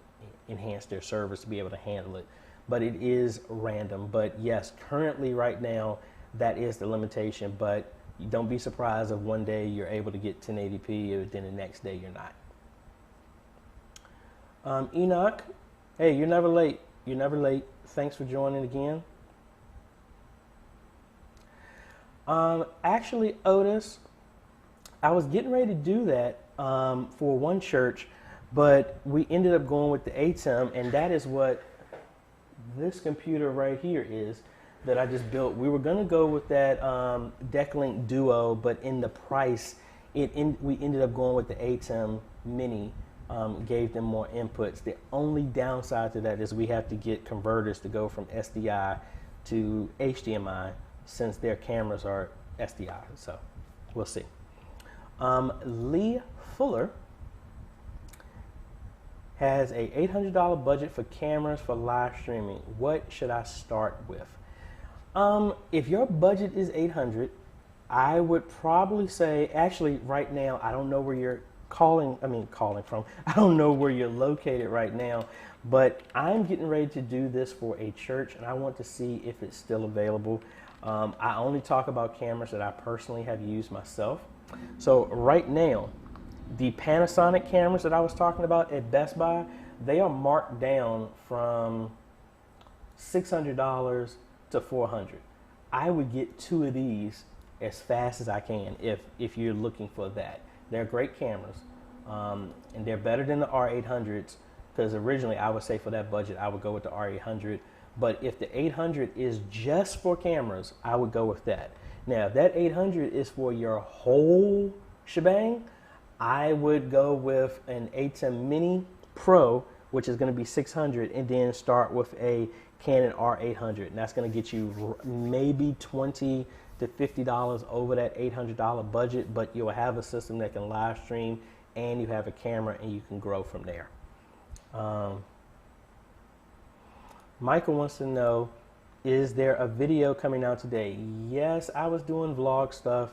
A: enhance their servers to be able to handle it. But it is random. But yes, currently right now, that is the limitation. But don't be surprised if one day you're able to get 1080p and then the next day you're not. Enoch, hey, you're never late. You're never late. Thanks for joining again. Actually, Otis, I was getting ready to do that for one church, but we ended up going with the ATEM, and that is what this computer right here is that I just built. We were going to go with that Decklink Duo, but in the price, we ended up going with the ATEM Mini. Gave them more inputs. The only downside to that is we have to get converters to go from SDI to HDMI since their cameras are SDI. So we'll see. Lee Fuller has a $800 budget for cameras for live streaming. What should I start with? If your budget is $800, I would probably say, actually right now, I don't know where you're calling from. I don't know where you're located right now, but I'm getting ready to do this for a church and I want to see if it's still available. I only talk about cameras that I personally have used myself. So right now, the Panasonic cameras that I was talking about at Best Buy, they are marked down from $600 to $400. I would get 2 of these as fast as I can if you're looking for that. They're great cameras, and they're better than the R800s, because originally I would say for that budget I would go with the R800, but if the 800 is just for cameras, I would go with that. Now, if that 800 is for your whole shebang, I would go with an ATEM Mini Pro, which is going to be $600, and then start with a Canon R800, and that's going to get you maybe $20 to $50 over that $800 budget, but you'll have a system that can live stream and you have a camera and you can grow from there. Michael wants to know, is there a video coming out today? Yes, I was doing vlog stuff.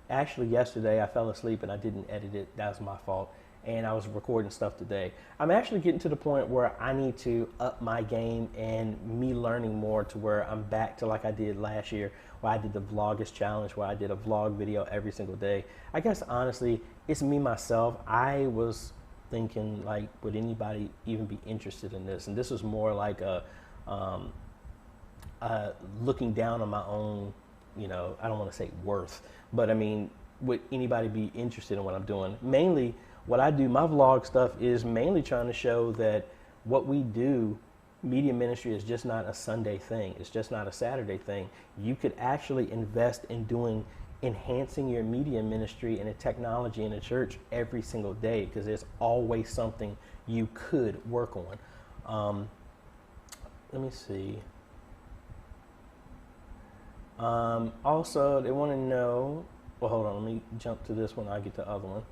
A: Actually, yesterday I fell asleep and I didn't edit it. That was my fault. And I was recording stuff today. I'm actually getting to the point where I need to up my game and me learning more to where I'm back to like I did last year, where I did the Vlogmas challenge, where I did a vlog video every single day. I guess honestly, it's me myself. I was thinking like, would anybody even be interested in this? And this was more like a looking down on my own, you know, I don't want to say worth, but I mean, would anybody be interested in what I'm doing? Mainly what I do, my vlog stuff is mainly trying to show that what we do, media ministry, is just not a Sunday thing. It's just not a Saturday thing. You could actually invest in enhancing your media ministry and the technology in the church every single day, because there's always something you could work on. Let me see. Also, they want to know, well, hold on, let me jump to this one. I'll get the other one.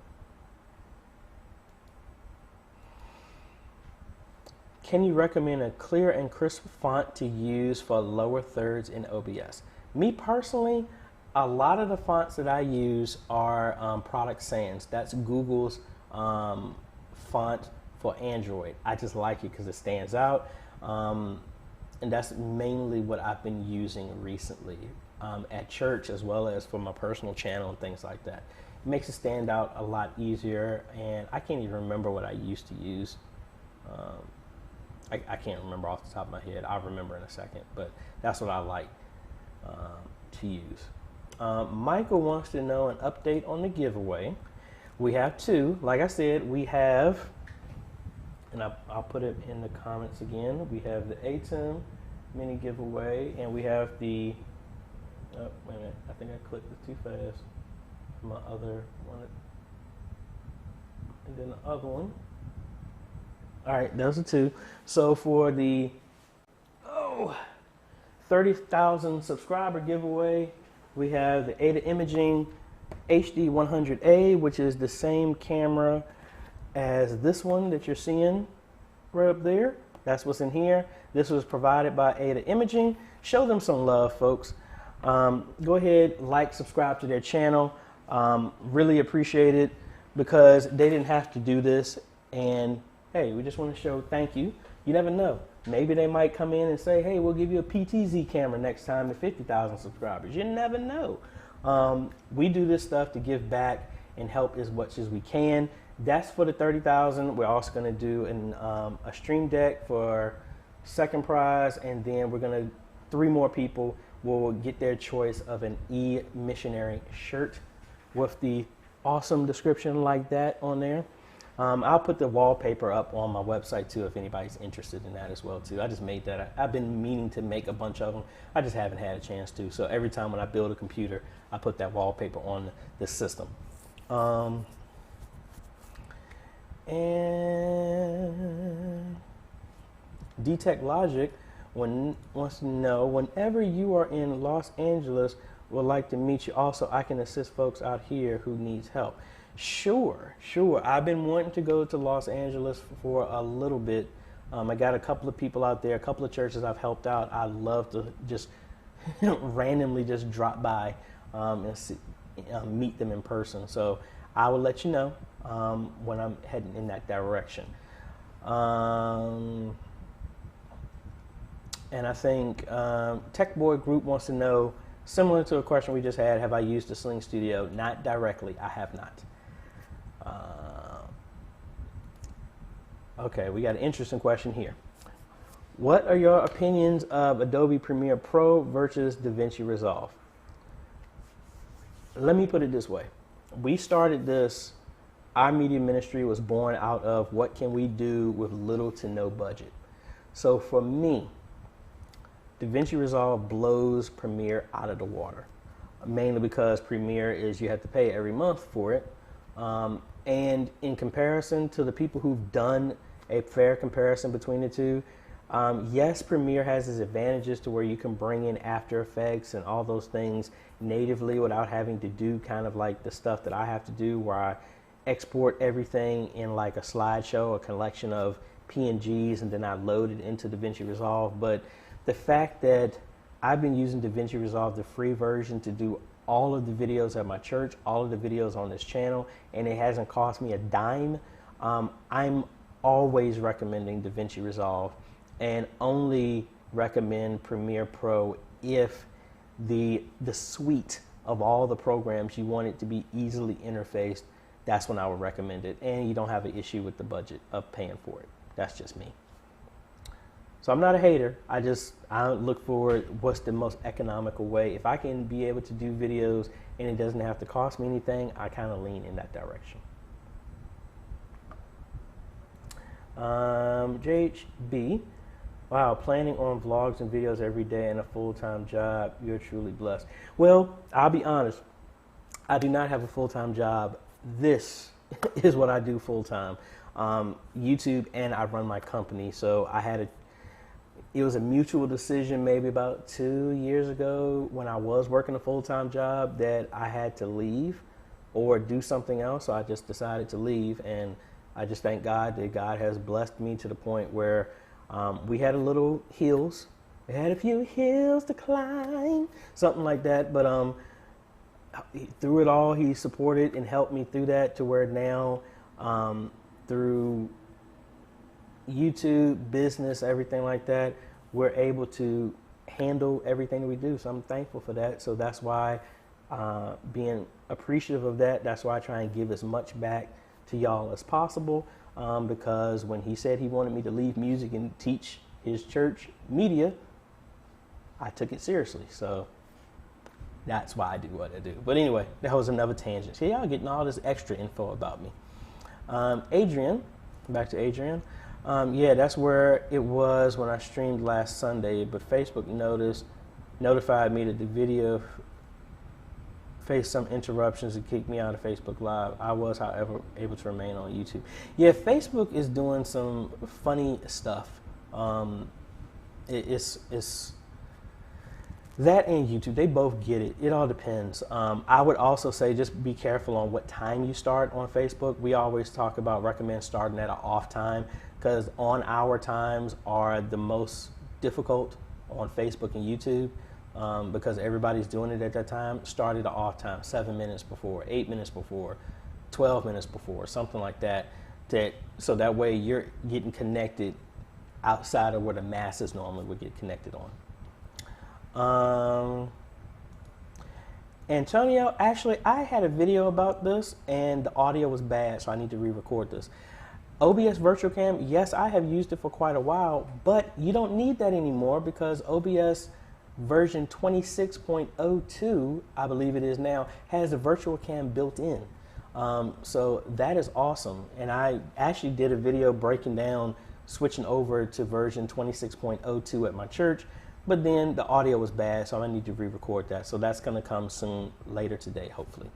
A: Can you recommend a clear and crisp font to use for lower thirds in OBS? Me personally, a lot of the fonts that I use are Product Sans. That's Google's font for Android. I just like it because it stands out. And that's mainly what I've been using recently at church, as well as for my personal channel and things like that. It makes it stand out a lot easier, and I can't even remember what I used to use. I can't remember off the top of my head. I'll remember in a second, but that's what I like to use. Michael wants to know an update on the giveaway. We have two. Like I said, we have, and I'll put it in the comments again, we have the ATEM mini giveaway, and we have the, oh, wait a minute, I think I clicked it too fast. My other one, and then the other one. All right, those are two. So for the 30,000 subscriber giveaway, we have the AJay Imaging HD 100A, which is the same camera as this one that you're seeing right up there. That's what's in here. This was provided by AJay Imaging. Show them some love, folks. Go ahead, like, subscribe to their channel. Really appreciate it, because they didn't have to do this, and hey, we just want to show thank you. You never know. Maybe they might come in and say, hey, we'll give you a PTZ camera next time at 50,000 subscribers. You never know. We do this stuff to give back and help as much as we can. That's for the 30,000. We're also going to do a stream deck for second prize, and then we're going to, 3 more people will get their choice of an E-Missionary shirt with the awesome description like that on there. I'll put the wallpaper up on my website too, if anybody's interested in that as well too. I just made that. I've been meaning to make a bunch of them. I just haven't had a chance to. So every time when I build a computer, I put that wallpaper on the system. And D-Tech Logic wants to know, whenever you are in Los Angeles, would like to meet you. Also, I can assist folks out here who needs help. Sure. I've been wanting to go to Los Angeles for a little bit. I got a couple of people out there, a couple of churches I've helped out. I'd love to just randomly just drop by and meet them in person. So I will let you know when I'm heading in that direction. And I think Tech Boy Group wants to know, similar to a question we just had, have I used the Sling Studio? Not directly, I have not. Okay, we got an interesting question here. What are your opinions of Adobe Premiere Pro versus DaVinci Resolve? Let me put it this way. We started this, our media ministry was born out of what can we do with little to no budget. So for me, DaVinci Resolve blows Premiere out of the water, mainly because Premiere is, you have to pay every month for it. And in comparison to the people who've done a fair comparison between the two, yes, Premiere has its advantages to where you can bring in After Effects and all those things natively without having to do kind of like the stuff that I have to do, where I export everything in like a slideshow, a collection of PNGs, and then I load it into DaVinci Resolve. But the fact that I've been using DaVinci Resolve, the free version, to do all of the videos at my church, all of the videos on this channel, and it hasn't cost me a dime, I'm always recommending DaVinci Resolve, and only recommend Premiere Pro if the suite of all the programs, you want it to be easily interfaced that's when I would recommend it. And you don't have an issue with the budget of paying for it. That's just me. So I'm not a hater. I look for what's the most economical way. If I can be able to do videos and it doesn't have to cost me anything, I kind of lean in that direction. JHB, wow, planning on vlogs and videos every day and a full-time job. You're truly blessed. Well, I'll be honest. I do not have a full-time job. This is what I do full-time. YouTube, and I run my company. So it was a mutual decision maybe about 2 years ago when I was working a full-time job that I had to leave or do something else. So I just decided to leave, and I just thank God that God has blessed me to the point where we had a little hills. We had a few hills to climb, something like that. But through it all, he supported and helped me through that to where now through YouTube, business, everything like that, we're able to handle everything that we do. So I'm thankful for that. So that's why being appreciative of that, that's why I try and give as much back to y'all as possible, because when he said he wanted me to leave music and teach his church media, I took it seriously. So that's why I do what I do. But anyway, that was another tangent. See, y'all getting all this extra info about me. Adrian, back to Adrian. Yeah, that's where it was when I streamed last Sunday, but Facebook notified me that the video faced some interruptions and kicked me out of Facebook Live. I was, however, able to remain on YouTube. Yeah, Facebook is doing some funny stuff. It's that and YouTube, they both get it. It all depends. I would also say just be careful on what time you start on Facebook. We always recommend starting at an off time, because on hour times are the most difficult on Facebook and YouTube, because everybody's doing it at that time. Start at an off time, 7 minutes before, 8 minutes before, 12 minutes before, something like that. So that way you're getting connected outside of where the masses normally would get connected on. Antonio, actually, I had a video about this and the audio was bad, so I need to re-record this. OBS Virtual Cam, yes, I have used it for quite a while, but you don't need that anymore because OBS version 26.02, I believe it is now, has a virtual cam built in. So that is awesome. And I actually did a video breaking down switching over to version 26.02 at my church. But then the audio was bad, so I need to re-record that. So that's going to come soon, later today, hopefully.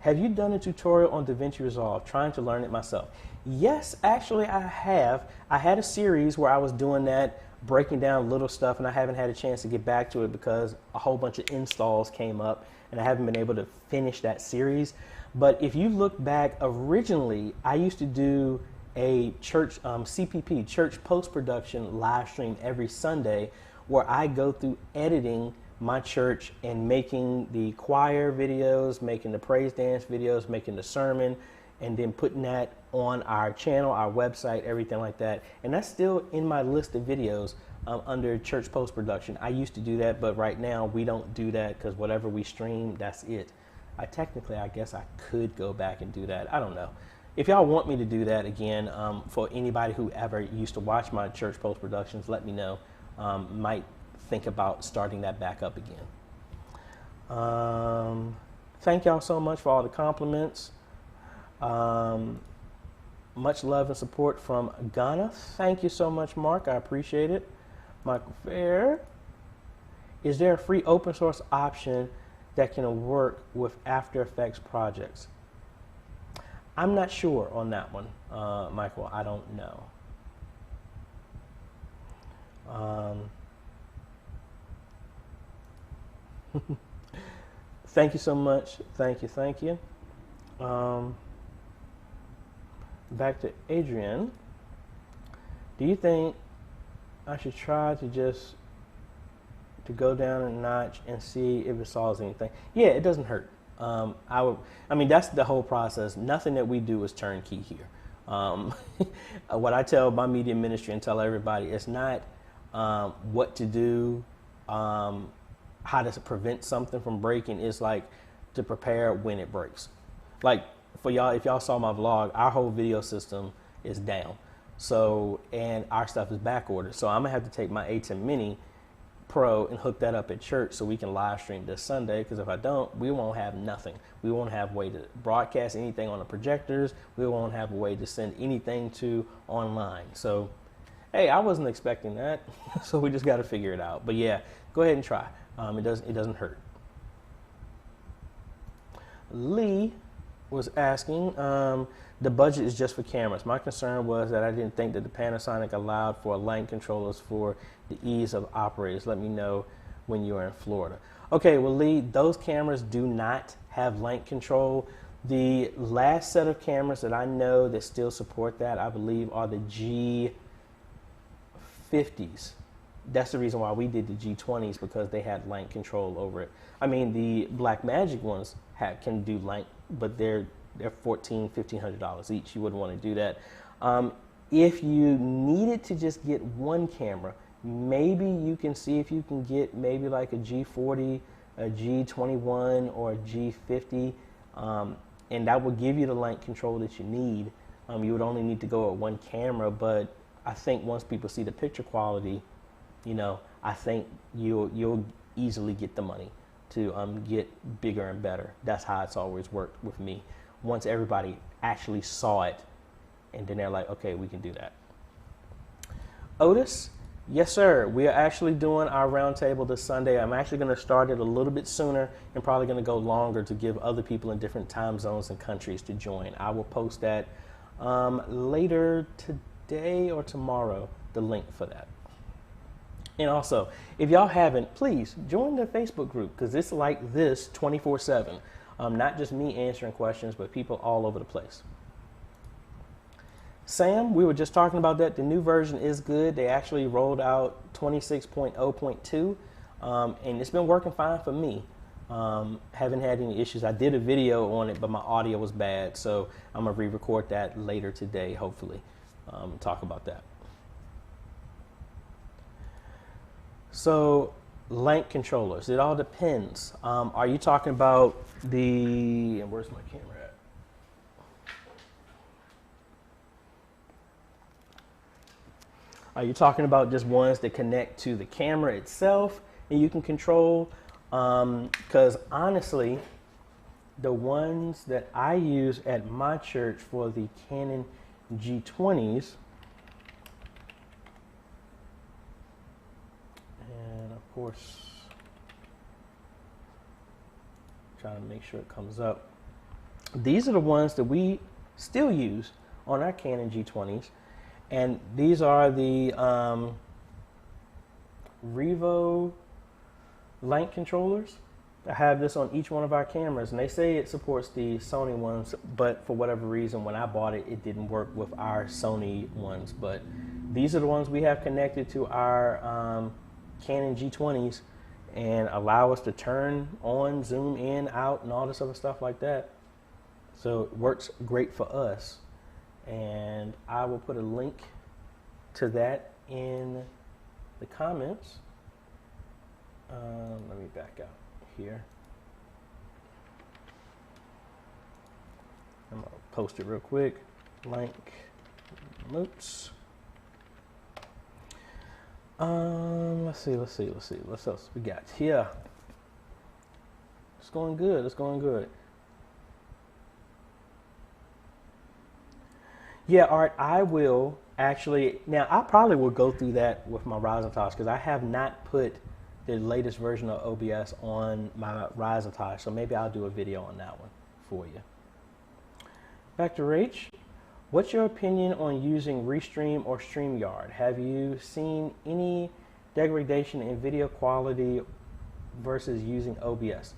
A: Have you done a tutorial on DaVinci Resolve? Trying to learn it myself. Yes, actually I have. I had a series where I was doing that, breaking down little stuff, and I haven't had a chance to get back to it because a whole bunch of installs came up, and I haven't been able to finish that series. But if you look back, originally I used to do a church CPP, church post-production live stream every Sunday, where I go through editing my church and making the choir videos, making the praise dance videos, making the sermon, and then putting that on our channel, our website, everything like that. And that's still in my list of videos under church post-production. I used to do that, but right now we don't do that because whatever we stream, that's it. Technically, I guess I could go back and do that. I don't know. If y'all want me to do that again, for anybody who ever used to watch my church post-productions, let me know. Might think about starting that back up again. Thank y'all so much for all the compliments. Much love and support from Ghana. Thank you so much, Mark. I appreciate it. Michael Fair. Is there a free open source option that can work with After Effects projects? I'm not sure on that one, Michael. I don't know. Thank you so much. Thank you. Thank you. Back to Adrian. Do you think I should try to go down a notch and see if it solves anything? Yeah, it doesn't hurt. I mean, that's the whole process. Nothing that we do is turnkey here. What I tell my media ministry and tell everybody, it's not what to do. how to prevent something from breaking is like to prepare when it breaks. Like for y'all, if y'all saw my vlog, our whole video system is down. So, and our stuff is back ordered. So I'm gonna have to take my A10 Mini Pro and hook that up at church so we can live stream this Sunday, because if I don't, we won't have nothing. We won't have a way to broadcast anything on the projectors. We won't have a way to send anything to online. So, hey, I wasn't expecting that. So we just got to figure it out. But yeah, go ahead and try. It doesn't hurt. Lee was asking, the budget is just for cameras. My concern was that I didn't think that the Panasonic allowed for light controllers for the ease of operators. Let me know when you're in Florida. Okay, well, Lee, those cameras do not have light control. The last set of cameras that I know that still support that, I believe, are the G50s. That's the reason why we did the G20s, because they had light control over it. I mean, the Blackmagic ones can do light, but they're $1,400, $1,500 each. You wouldn't want to do that. If you needed to just get one camera, maybe you can see if you can get maybe like a G40, a G21, or a G50, and that will give you the light control that you need. You would only need to go with one camera, but I think once people see the picture quality, you know, I think you'll easily get the money to get bigger and better. That's how it's always worked with me. Once everybody actually saw it, and then they're like, okay, we can do that. Otis, yes, sir. We are actually doing our roundtable this Sunday. I'm actually going to start it a little bit sooner and probably going to go longer to give other people in different time zones and countries to join. I will post that later today or tomorrow, the link for that. And also, if y'all haven't, please join the Facebook group, because it's like this 24/7. Not just me answering questions, but people all over the place. Sam, we were just talking about that. The new version is good. They actually rolled out 26.0.2, and it's been working fine for me. Haven't had any issues. I did a video on it, but my audio was bad, so I'm going to re-record that later today, hopefully, talk about that. So, light controllers, it all depends. Are you talking about where's my camera at? Are you talking about just ones that connect to the camera itself and you can control? Because honestly, the ones that I use at my church for the Canon G20s, and of course, trying to make sure it comes up. These are the ones that we still use on our Canon G20s, and these are the Revo light controllers. I have this on each one of our cameras, and they say it supports the Sony ones, but for whatever reason, when I bought it, it didn't work with our Sony ones. But these are the ones we have connected to our Canon G20s and allow us to turn on, zoom in, out, and all this other stuff like that. So it works great for us. And I will put a link to that in the comments. Let me back out here. I'm gonna post it real quick. Link notes. Let's see. What else we got here? It's going good. It's going good. Yeah, Art, I will actually, now I probably will go through that with my Ryzen because I have not put the latest version of OBS on my Ryzen, so maybe I'll do a video on that one for you. Back to Rach. What's your opinion on using Restream or StreamYard? Have you seen any degradation in video quality versus using OBS?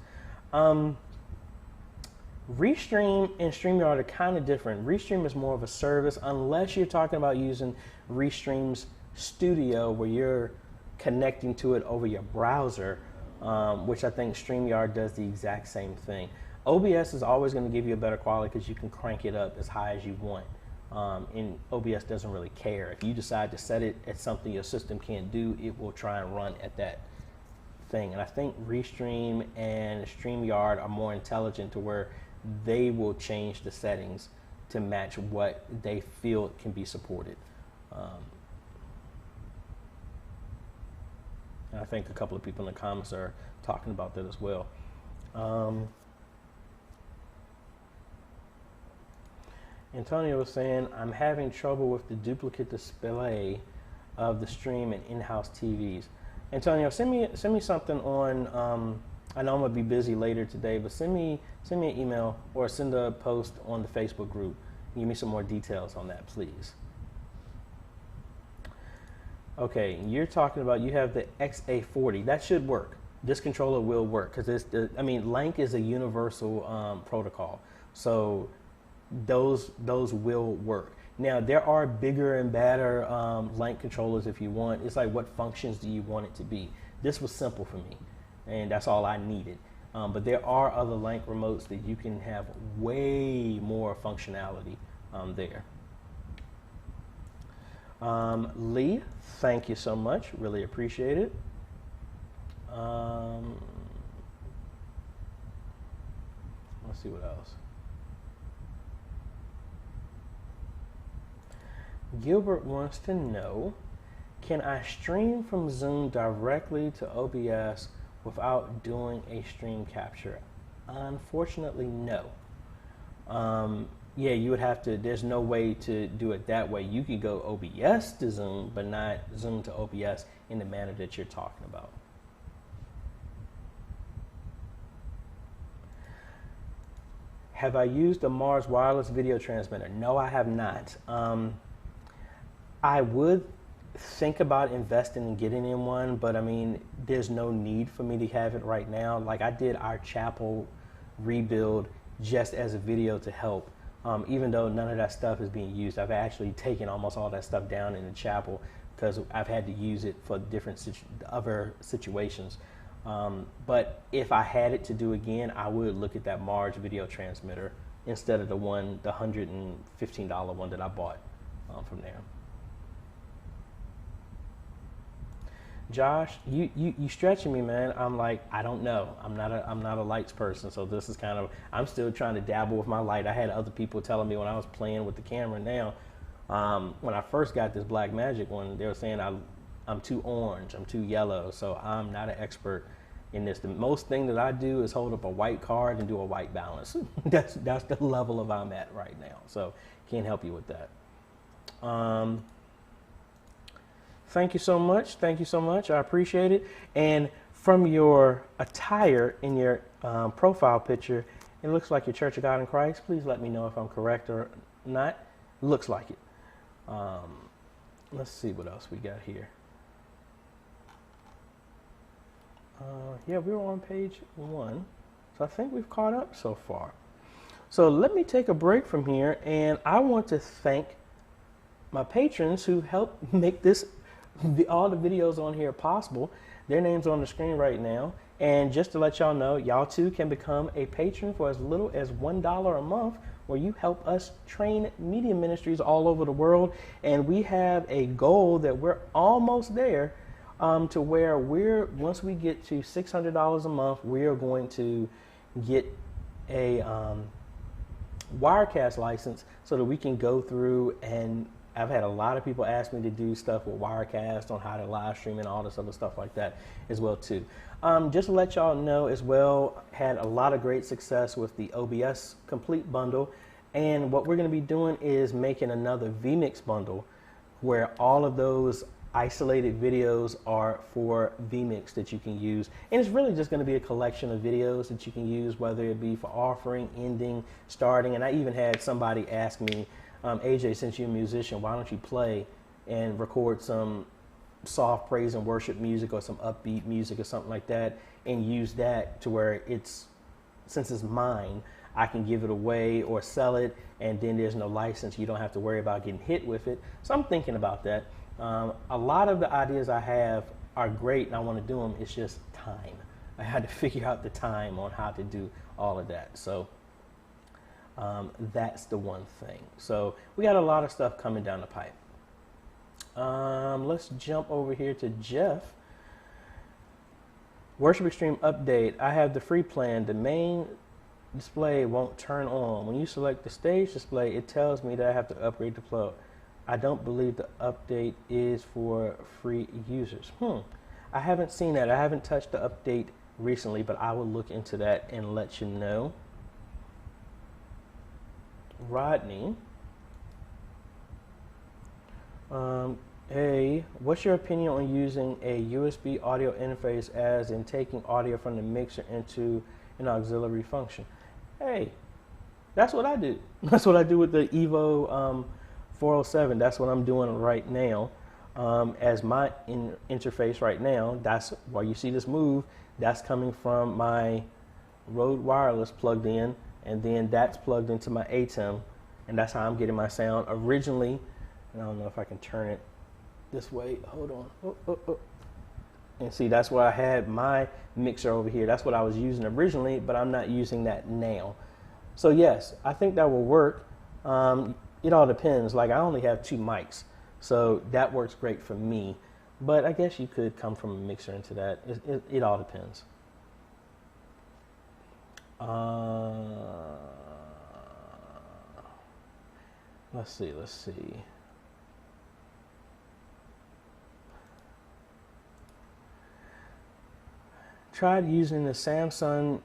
A: Restream and StreamYard are kind of different. Restream is more of a service, unless you're talking about using Restream's Studio, where you're connecting to it over your browser, which I think StreamYard does the exact same thing. OBS is always going to give you a better quality because you can crank it up as high as you want. And OBS doesn't really care. If you decide to set it at something your system can't do, it will try and run at that thing. And I think Restream and StreamYard are more intelligent to where they will change the settings to match what they feel can be supported. And I think a couple of people in the comments are talking about that as well. Antonio was saying, I'm having trouble with the duplicate display of the stream and in-house TVs. Antonio, send me something on, I know I'm gonna be busy later today, but send me an email or send a post on the Facebook group. Give me some more details on that, please. Okay, you're talking about, you have the XA40. That should work. This controller will work because LANC is a universal protocol. So those will work. Now, there are bigger and badder LANC controllers if you want. It's like, what functions do you want it to be? This was simple for me, and that's all I needed. But there are other LANC remotes that you can have way more functionality there. Lee, thank you so much. Really appreciate it. Let's see what else. Gilbert wants to know, can I stream from Zoom directly to OBS without doing a stream capture? Unfortunately, no. Yeah, you would have to, there's no way to do it that way. You could go OBS to Zoom, but not Zoom to OBS in the manner that you're talking about. Have I used a Mars wireless video transmitter? No, I have not. I would think about investing and getting in one, but I mean, there's no need for me to have it right now. Like, I did our chapel rebuild just as a video to help. Even though none of that stuff is being used, I've actually taken almost all that stuff down in the chapel because I've had to use it for different other situations. But if I had it to do again, I would look at that Mars video transmitter instead of the $115 one that I bought from there. Josh, you stretching me, man. I'm like, I don't know. I'm not a lights person, so this is kind of, I'm still trying to dabble with my light. I had other people telling me when I was playing with the camera now, when I first got this Blackmagic one, they were saying I'm too orange, I'm too yellow, so I'm not an expert in this. The most thing that I do is hold up a white card and do a white balance. That's the level of I'm at right now, so can't help you with that. Thank you so much. Thank you so much. I appreciate it. And from your attire in your profile picture, it looks like your Church of God in Christ. Please let me know if I'm correct or not. Looks like it. Let's see what else we got here. Yeah, we were on page 1. So I think we've caught up so far. So let me take a break from here, and I want to thank my patrons who helped make this all the videos on here possible. Their names on the screen right now. And just to let y'all know, y'all too can become a patron for as little as $1 a month, where you help us train media ministries all over the world. And we have a goal that we're almost there to where once we get to $600 a month, we are going to get a Wirecast license so that we can go through, and I've had a lot of people ask me to do stuff with Wirecast on how to live stream and all this other stuff like that as well too. Just to let y'all know as well, had a lot of great success with the OBS complete bundle, and what we're going to be doing is making another vMix bundle where all of those isolated videos are for vMix that you can use, and it's really just going to be a collection of videos that you can use, whether it be for offering, ending, starting. And I even had somebody ask me, AJ, since you're a musician, why don't you play and record some soft praise and worship music or some upbeat music or something like that, and use that to where it's, since it's mine, I can give it away or sell it, and then there's no license. You don't have to worry about getting hit with it. So I'm thinking about that. A lot of the ideas I have are great and I want to do them. It's just time. I had to figure out the time on how to do all of that. So that's the one thing. So we got a lot of stuff coming down the pipe. Let's jump over here to Jeff. Worship Extreme update. I have the free plan. The main display won't turn on. When you select the stage display, it tells me that I have to upgrade the flow. I don't believe the update is for free users. I haven't seen that. I haven't touched the update recently, but I will look into that and let you know. Rodney. Hey, what's your opinion on using a USB audio interface as in taking audio from the mixer into an auxiliary function? Hey, that's what I do. That's what I do with the Evo 407. That's what I'm doing right now as my interface right now. That's why you see this move. That's coming from my Rode Wireless plugged in, and then that's plugged into my ATEM, and that's how I'm getting my sound originally. And I don't know if I can turn it this way. Hold on. And see, that's where I had my mixer over here. That's what I was using originally, but I'm not using that now. So yes, I think that will work. It all depends. Like, I only have 2 mics, so that works great for me. But I guess you could come from a mixer into that. It all depends. Let's see. Tried using the Samsung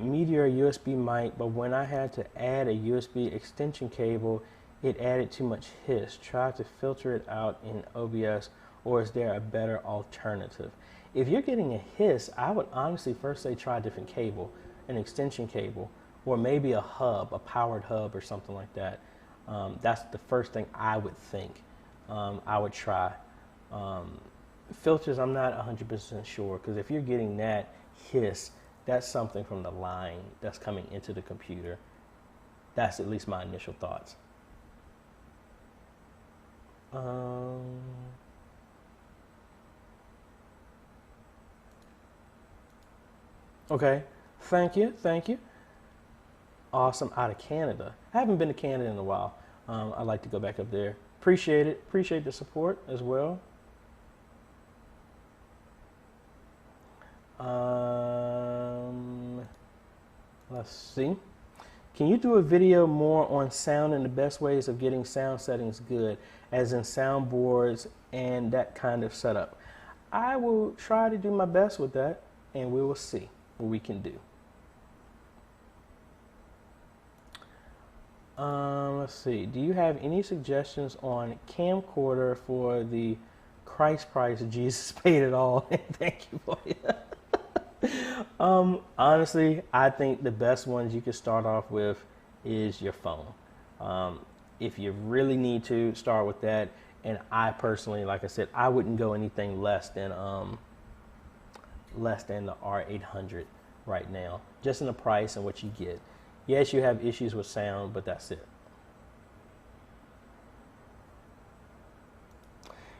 A: Meteor USB mic, but when I had to add a USB extension cable, it added too much hiss. Tried to filter it out in OBS, or is there a better alternative? If you're getting a hiss, I would honestly first say try a different cable, an extension cable, or maybe a hub, a powered hub or something like that. That's the first thing I would think I would try. Filters, I'm not 100% sure, because if you're getting that hiss, that's something from the line that's coming into the computer. That's at least my initial thoughts. Okay, thank you. Awesome, out of Canada. I haven't been to Canada in a while. I'd like to go back up there. Appreciate it. Appreciate the support as well. Let's see. Can you do a video more on sound and the best ways of getting sound settings good, as in soundboards and that kind of setup? I will try to do my best with that, and we will see what we can do. Let's see. Do you have any suggestions on camcorder for the Christ price? Jesus paid it all. Thank you for it. Honestly, I think the best ones you can start off with is your phone. If you really need to, start with that. And I personally, like I said, I wouldn't go anything less than the R800 right now, just in the price and what you get. Yes, you have issues with sound, but that's it.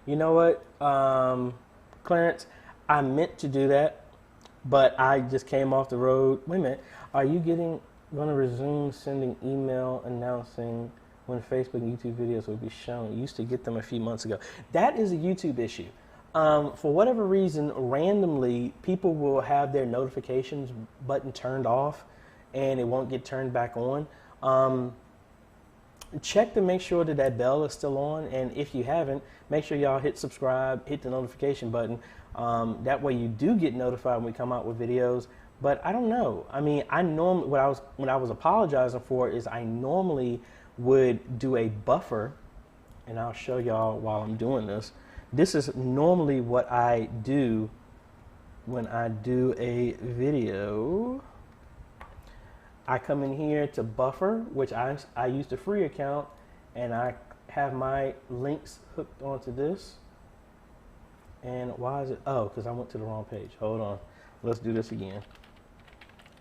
A: You know what, Clarence, I meant to do that, but I just came off the road. Wait a minute, are you going to resume sending email announcing when Facebook and YouTube videos will be shown? You used to get them a few months ago. That is a YouTube issue. For whatever reason, randomly, people will have their notifications button turned off, and it won't get turned back on. Check to make sure that that bell is still on, and if you haven't, make sure y'all hit subscribe, hit the notification button. That way you do get notified when we come out with videos. But I don't know. I mean, I normally, when I was apologizing for is I normally would do a buffer, and I'll show y'all while I'm doing this. This is normally what I do when I do a video. I come in here to buffer, which I use the free account, and I have my links hooked onto this. And why is it? Oh, because I went to the wrong page. Hold on. Let's do this again.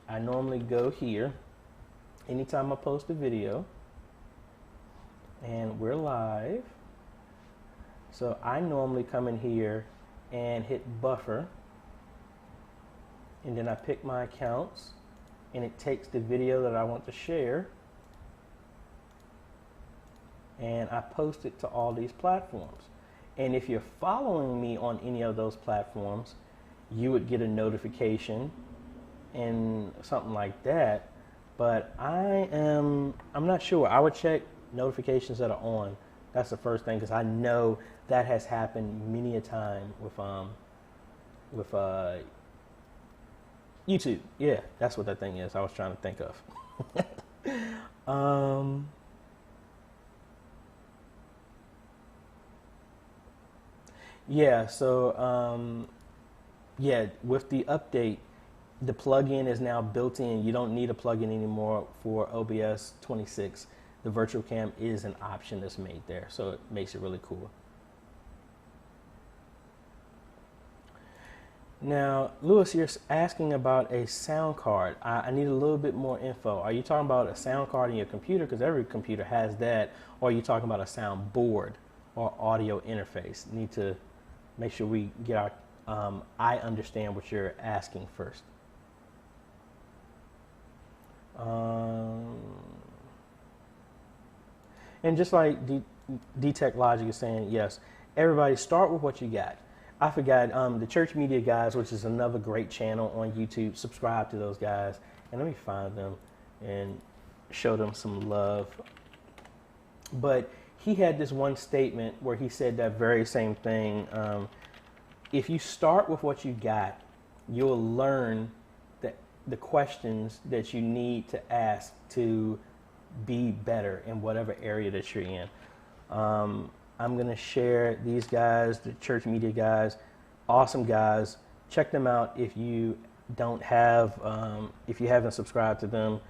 A: I normally go here anytime I post a video, and we're live. So I normally come in here and hit buffer, and then I pick my accounts, and it takes the video that I want to share, and I post it to all these platforms. And if you're following me on any of those platforms, you would get a notification and something like that. But I'm not sure. I would check notifications that are on. That's the first thing, because I know that has happened many a time with YouTube. Yeah, that's what that thing is I was trying to think of. Yeah, so yeah, with the update, the plugin is now built in. You don't need a plugin anymore for OBS 26. The virtual cam is an option that's made there, so it makes it really cool. Now, Lewis, you're asking about a sound card. I need a little bit more info. Are you talking about a sound card in your computer? Because every computer has that. Or are you talking about a sound board or audio interface? Need to make sure we get our, I understand what you're asking first. And just like D-Tech Logic is saying, yes, everybody start with what you got. I forgot the Church Media Guys, which is another great channel on YouTube. Subscribe to those guys. And let me find them and show them some love. But he had this one statement where he said that very same thing. If you start with what you got, you'll learn the questions that you need to ask to be better in whatever area that you're in. I'm going to share these guys, the Church Media Guys, awesome guys. Check them out if you don't have, if you haven't subscribed to them.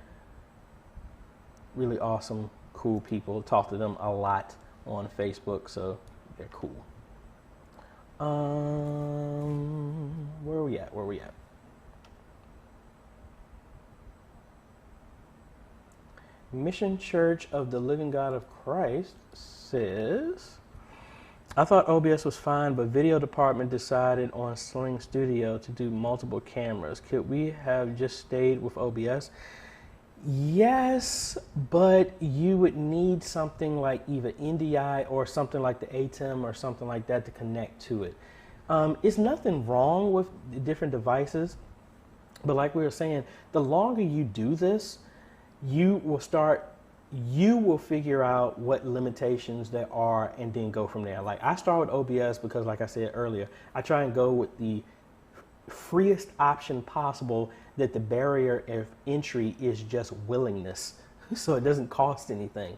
A: Really awesome, cool people. Talk to them a lot on Facebook, so they're cool. Where are we at? Where are we at? Mission Church of the Living God of Christ says, I thought OBS was fine, but video department decided on Sling Studio to do multiple cameras. Could we have just stayed with OBS? Yes, but you would need something like either NDI or something like the ATEM or something like that to connect to it. It's nothing wrong with the different devices, but like we were saying, the longer you do this, you will figure out what limitations there are and then go from there. Like I start with OBS because, like I said earlier, I try and go with the freest option possible, that the barrier of entry is just willingness. So it doesn't cost anything.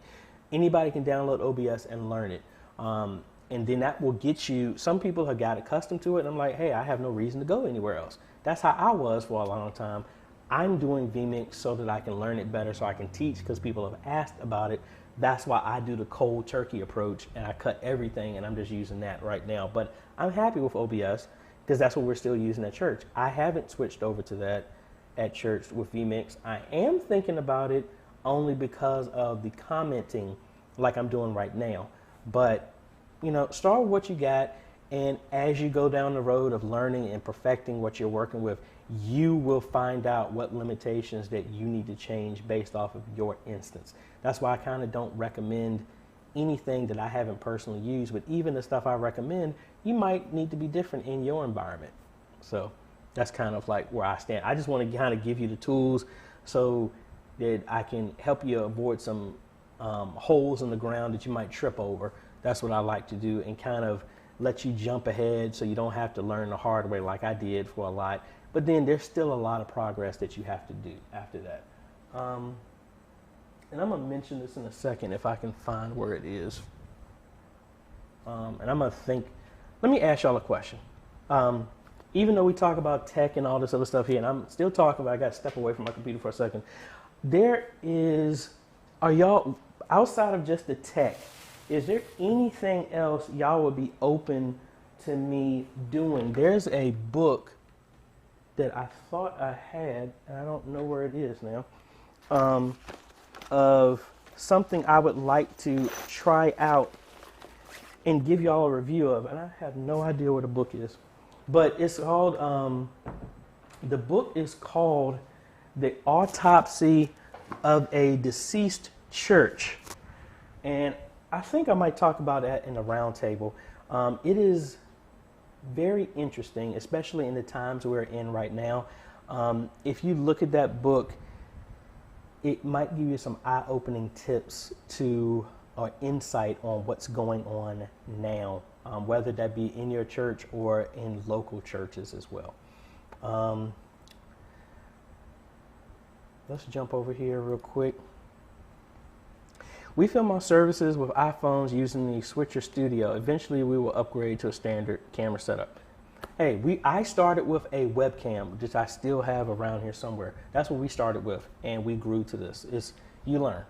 A: Anybody can download OBS and learn it. And then that will get you, some people have got accustomed to it and I'm like, hey, I have no reason to go anywhere else. That's how I was for a long time. I'm doing vMix so that I can learn it better, so I can teach, because people have asked about it. That's why I do the cold turkey approach and I cut everything and I'm just using that right now. But I'm happy with OBS because that's what we're still using at church. I haven't switched over to that at church with vMix. I am thinking about it only because of the commenting like I'm doing right now. But, you know, start with what you got, and as you go down the road of learning and perfecting what you're working with, you will find out what limitations that you need to change based off of your instance. That's why I kind of don't recommend anything that I haven't personally used, but even the stuff I recommend, you might need to be different in your environment. So that's kind of like where I stand. I just want to kind of give you the tools so that I can help you avoid some holes in the ground that you might trip over. That's what I like to do, and kind of let you jump ahead so you don't have to learn the hard way like I did for a lot. But then there's still a lot of progress that you have to do after that. And I'm going to mention this in a second if I can find where it is. And I'm going to think, let me ask y'all a question. Even though we talk about tech and all this other stuff here, and I'm still talking, but I got to step away from my computer for a second. Are y'all, outside of just the tech, is there anything else y'all would be open to me doing? There's a book that I thought I had, and I don't know where it is now, of something I would like to try out and give y'all a review of, and I have no idea what the book is. But it's called, the book is called The Autopsy of a Deceased Church. And I think I might talk about that in the roundtable. It is very interesting, especially in the times we're in right now. If you look at that book, it might give you some eye-opening tips to or insight on what's going on now, whether that be in your church or in local churches as well. Let's jump over here real quick. We film our services with iPhones using the Switcher Studio. Eventually, we will upgrade to a standard camera setup. Hey, I started with a webcam, which I still have around here somewhere. That's what we started with, and we grew to this. You learn,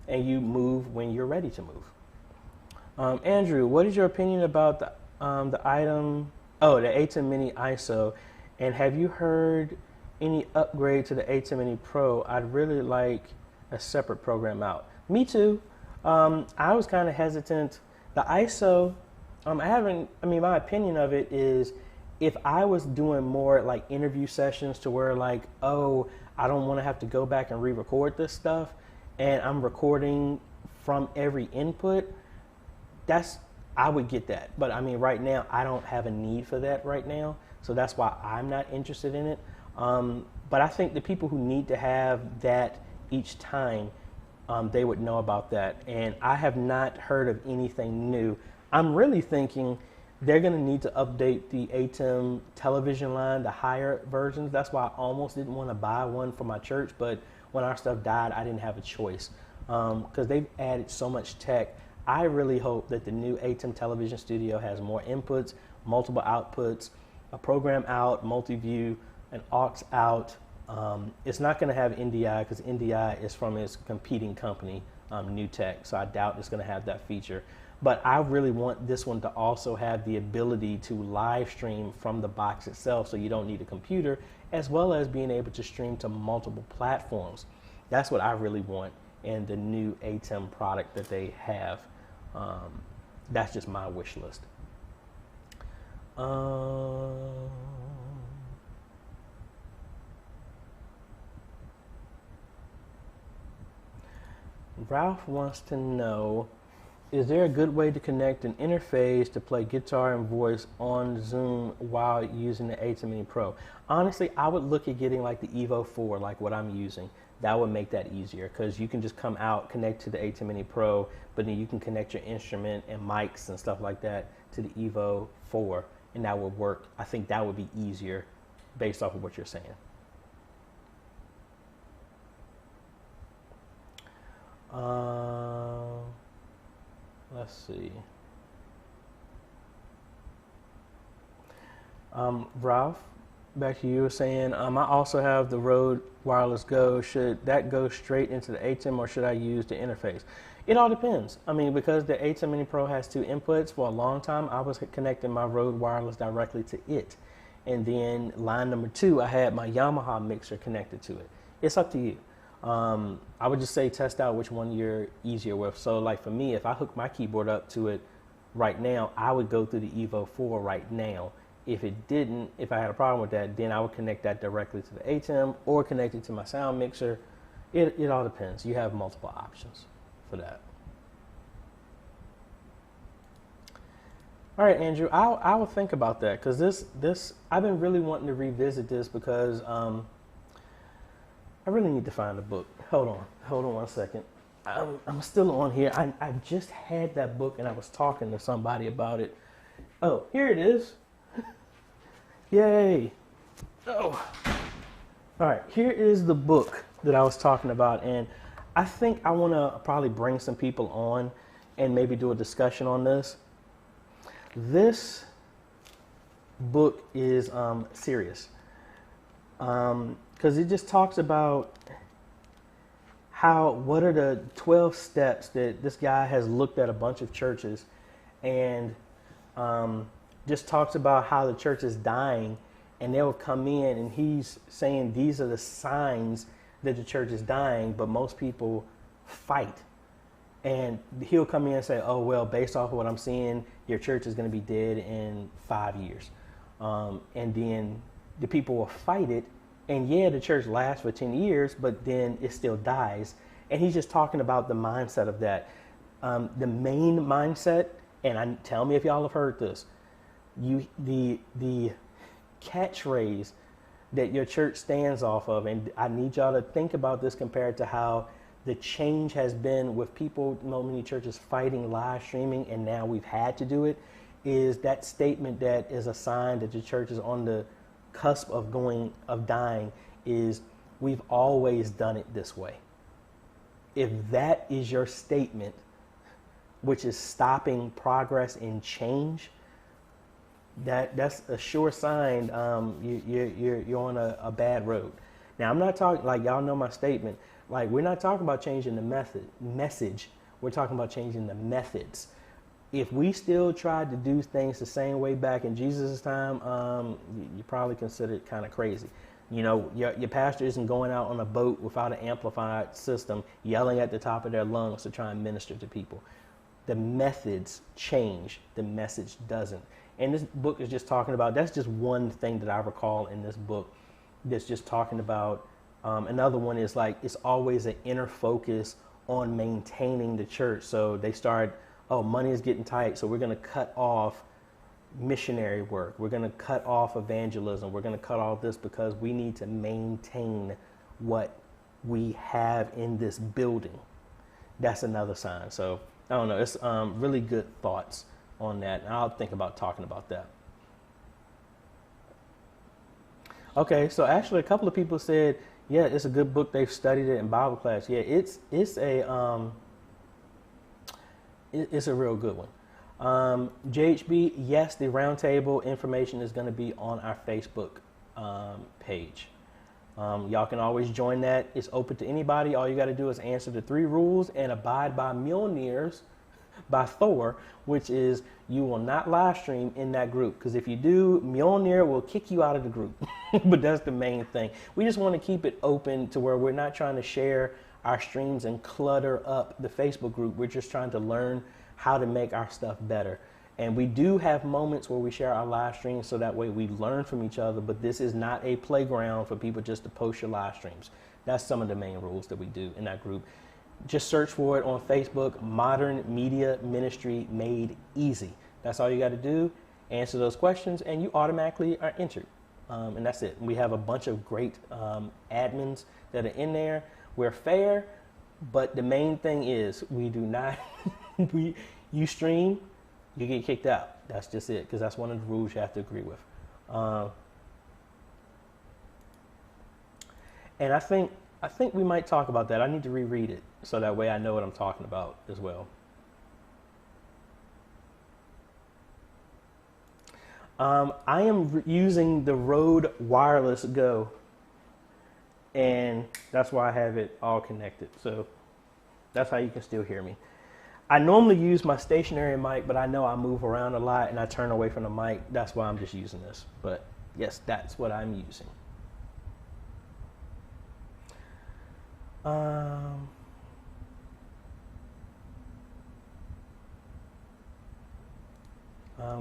A: and you move when you're ready to move. Andrew, what is your opinion about the item? Oh, the ATEM Mini ISO, and have you heard any upgrade to the ATEM Mini Pro? I'd really like a separate program out. Me too. I was kind of hesitant. The ISO, my opinion of it is, if I was doing more like interview sessions to where like, oh, I don't want to have to go back and re-record this stuff, and I'm recording from every input, I would get that. But I mean, right now, I don't have a need for that right now. So that's why I'm not interested in it. But I think the people who need to have that each time, they would know about that. And I have not heard of anything new. I'm really thinking they're going to need to update the ATEM television line, the higher versions. That's why I almost didn't want to buy one for my church. But when our stuff died, I didn't have a choice because they've added so much tech. I really hope that the new ATEM television studio has more inputs, multiple outputs, a program out, multi-view, an aux out. It's not going to have NDI because NDI is from its competing company, New Tech. So I doubt it's going to have that feature. But I really want this one to also have the ability to live stream from the box itself, so you don't need a computer, as well as being able to stream to multiple platforms. That's what I really want in the new ATEM product that they have. That's just my wish list. Ralph wants to know, is there a good way to connect an interface to play guitar and voice on Zoom while using the ATEM Mini Pro? Honestly, I would look at getting like the Evo 4, like what I'm using. That would make that easier because you can just come out, connect to the ATEM Mini Pro, but then you can connect your instrument and mics and stuff like that to the Evo 4, and that would work. I think that would be easier based off of what you're saying. Let's see. Ralph, back to you saying, I also have the Rode Wireless Go. Should that go straight into the ATEM or should I use the interface? It all depends. I mean, because the ATEM Mini Pro has 2 inputs, for a long time I was connecting my Rode Wireless directly to it. And then line number 2, I had my Yamaha mixer connected to it. It's up to you. I would just say test out which one you're easier with. So like for me, if I hook my keyboard up to it right now, I would go through the Evo 4 right now. If I had a problem with that, then I would connect that directly to the ATEM or connect it to my sound mixer. It all depends. You have multiple options for that. All right, Andrew, I will think about that because this I've been really wanting to revisit this because I really need to find a book. Hold on 1 second. I'm still on here. I just had that book and I was talking to somebody about it. Oh, here it is. Yay. Oh. All right, here is the book that I was talking about, and I think I want to probably bring some people on and maybe do a discussion on this. This book is serious. Because it just talks about what are the 12 steps that this guy has looked at a bunch of churches and just talks about how the church is dying, and they'll come in and he's saying these are the signs that the church is dying, but most people fight. And he'll come in and say, oh, well, based off of what I'm seeing, your church is going to be dead in 5 years. And then the people will fight it. And yeah, the church lasts for 10 years, but then it still dies. And he's just talking about the mindset of that. The main mindset, and tell me if y'all have heard this, the catchphrase that your church stands off of, and I need y'all to think about this compared to how the change has been with people, many churches fighting live streaming, and now we've had to do it, is that statement that is a sign that the church is on the cusp of dying, is we've always done it this way. If that is your statement, which is stopping progress and change, that's a sure sign you're on a bad road. Now, I'm not talking, like, y'all know my statement, like, we're not talking about changing the message. We're talking about changing the methods. If we still tried to do things the same way back in Jesus' time, you probably consider it kind of crazy. You know, your pastor isn't going out on a boat without an amplified system, yelling at the top of their lungs to try and minister to people. The methods change, the message doesn't. And this book is just talking about, that's just one thing that I recall in this book that's just talking about. Another one is like, it's always an inner focus on maintaining the church. So they start, oh, money is getting tight, so we're going to cut off missionary work. We're going to cut off evangelism. We're going to cut off this because we need to maintain what we have in this building. That's another sign. So I don't know. It's really good thoughts on that. And I'll think about talking about that. Okay, so actually a couple of people said, yeah, it's a good book. They've studied it in Bible class. Yeah, it's a real good one. JHB, yes, the roundtable information is going to be on our Facebook page. Y'all can always join that. It's open to anybody. All you got to do is answer the 3 rules and abide by Mjolnir's by Thor, which is you will not live stream in that group, because if you do, Mjolnir will kick you out of the group. But that's the main thing. We just want to keep it open to where we're not trying to share our streams and clutter up the Facebook group. We're just trying to learn how to make our stuff better. And we do have moments where we share our live streams so that way we learn from each other, but this is not a playground for people just to post your live streams. That's some of the main rules that we do in that group. Just search for it on Facebook, Modern Media Ministry Made Easy. That's all you got to do. Answer those questions and you automatically are entered. And that's it. We have a bunch of great admins that are in there. We're fair, but the main thing is we do not, you stream, you get kicked out. That's just it, because that's one of the rules you have to agree with. And I think we might talk about that. I need to reread it so that way I know what I'm talking about as well. I am using the Rode Wireless Go, and that's why I have it all connected. So that's how you can still hear me. I normally use my stationary mic, but I know I move around a lot and I turn away from the mic. That's why I'm just using this. But yes, that's what I'm using.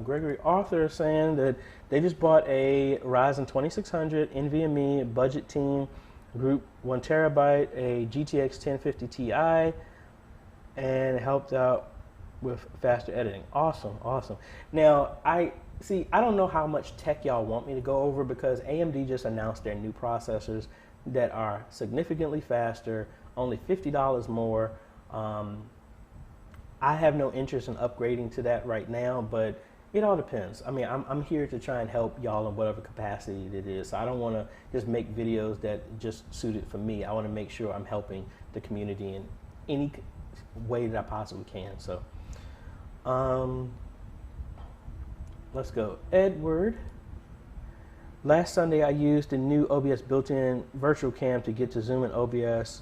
A: Gregory Arthur is saying that they just bought a Ryzen 2600 NVMe budget team group 1 terabyte, a GTX 1050 Ti, and it helped out with faster editing. Awesome, awesome. Now, I don't know how much tech y'all want me to go over, because AMD just announced their new processors that are significantly faster, only $50 more. I have no interest in upgrading to that right now, but it all depends. I mean, I'm here to try and help y'all in whatever capacity it is. So I don't want to just make videos that just suited for me. I want to make sure I'm helping the community in any way that I possibly can. So let's go. Edward. Last Sunday, I used the new OBS built-in virtual cam to get to Zoom, and OBS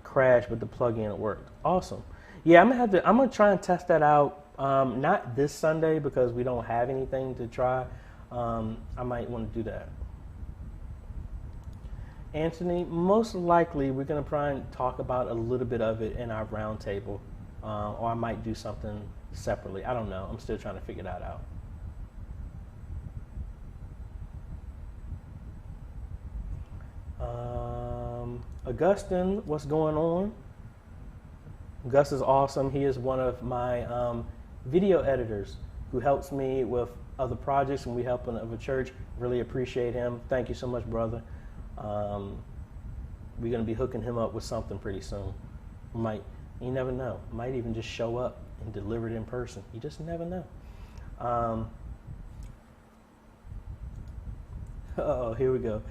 A: crashed, but the plugin worked. Awesome. Yeah, I'm gonna try and test that out. Not this Sunday because we don't have anything to try. I might want to do that. Anthony, most likely we're gonna try and talk about a little bit of it in our roundtable, or I might do something separately. I don't know. I'm still trying to figure that out. Augustin, what's going on? Gus is awesome. He is one of my video editors. who helps me with other projects when we help another church. Really appreciate him. Thank you so much, brother. We're going to be hooking him up with something pretty soon. You never know. Might even just show up and deliver it in person. You just never know. Oh, here we go.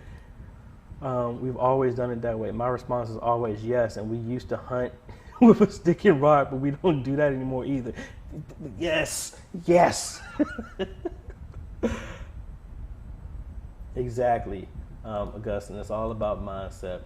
A: We've always done it that way. My response is always yes, and we used to hunt with a stick and rod, but we don't do that anymore either. Yes, yes. Exactly, Augustine. It's all about mindset.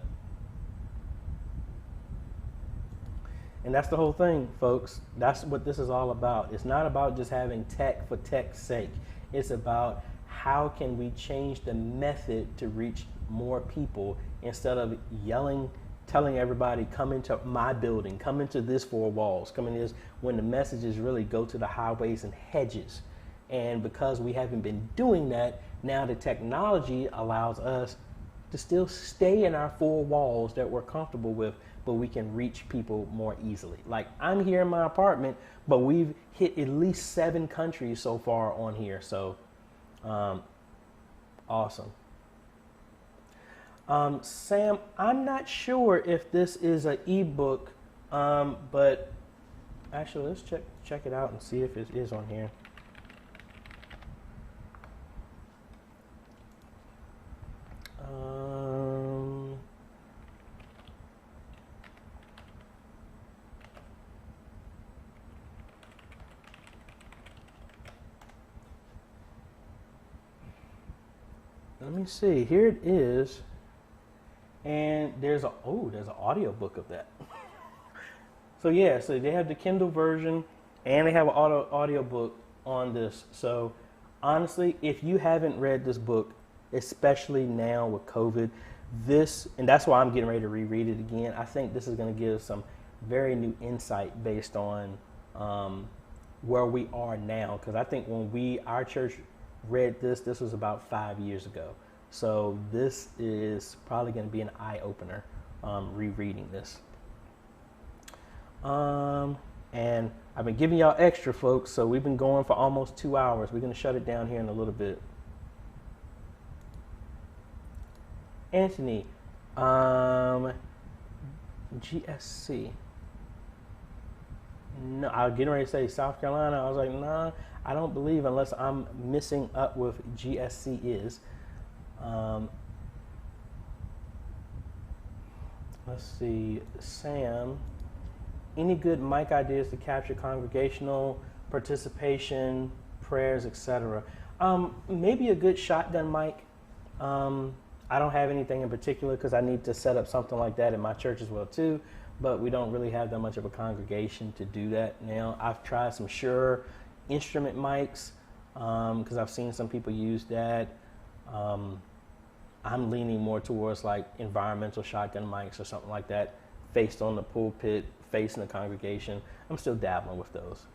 A: And that's the whole thing, folks. That's what this is all about. It's not about just having tech for tech's sake. It's about how can we change the method to reach more people instead of yelling, telling everybody, come into my building, come into this four walls, come in this, when the messages really go to the highways and hedges. And because we haven't been doing that, now the technology allows us to still stay in our four walls that we're comfortable with, but we can reach people more easily. Like, I'm here in my apartment, but we've hit at least 7 countries so far on here. So awesome. Sam, I'm not sure if this is an ebook, but actually let's check it out and see if it is on here. Let me see. Here it is. And there's an audio book of that. So yeah, so they have the Kindle version and they have an audio book on this. So honestly, if you haven't read this book, especially now with COVID, and that's why I'm getting ready to reread it again. I think this is going to give some very new insight based on where we are now. Because I think when our church read this was about 5 years ago. So this is probably going to be an eye-opener, rereading this. And I've been giving y'all extra, folks, so we've been going for almost 2 hours. We're going to shut it down here in a little bit. Anthony, GSC. No, I was getting ready to say South Carolina. I was like, nah, I don't believe unless I'm missing up with GSC is. Let's see, Sam, any good mic ideas to capture congregational participation, prayers, etc.? Maybe a good shotgun mic. I don't have anything in particular because I need to set up something like that in my church as well too, but we don't really have that much of a congregation to do that now. I've tried some Shure instrument mics because I've seen some people use that. I'm leaning more towards like environmental shotgun mics or something like that, faced on the pulpit, facing the congregation. I'm still dabbling with those.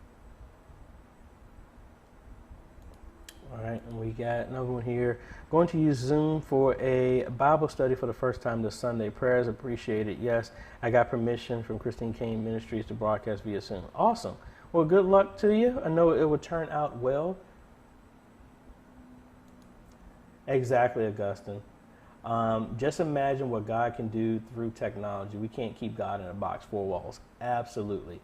A: All right, and we got another one here. Going to use Zoom for a Bible study for the first time this Sunday. Prayers appreciated. Yes, I got permission from Christine Kane Ministries to broadcast via Zoom. Awesome. Well, good luck to you. I know it will turn out well. Exactly, Augustine. Just imagine what God can do through technology. We can't keep God in a box, 4 walls. Absolutely.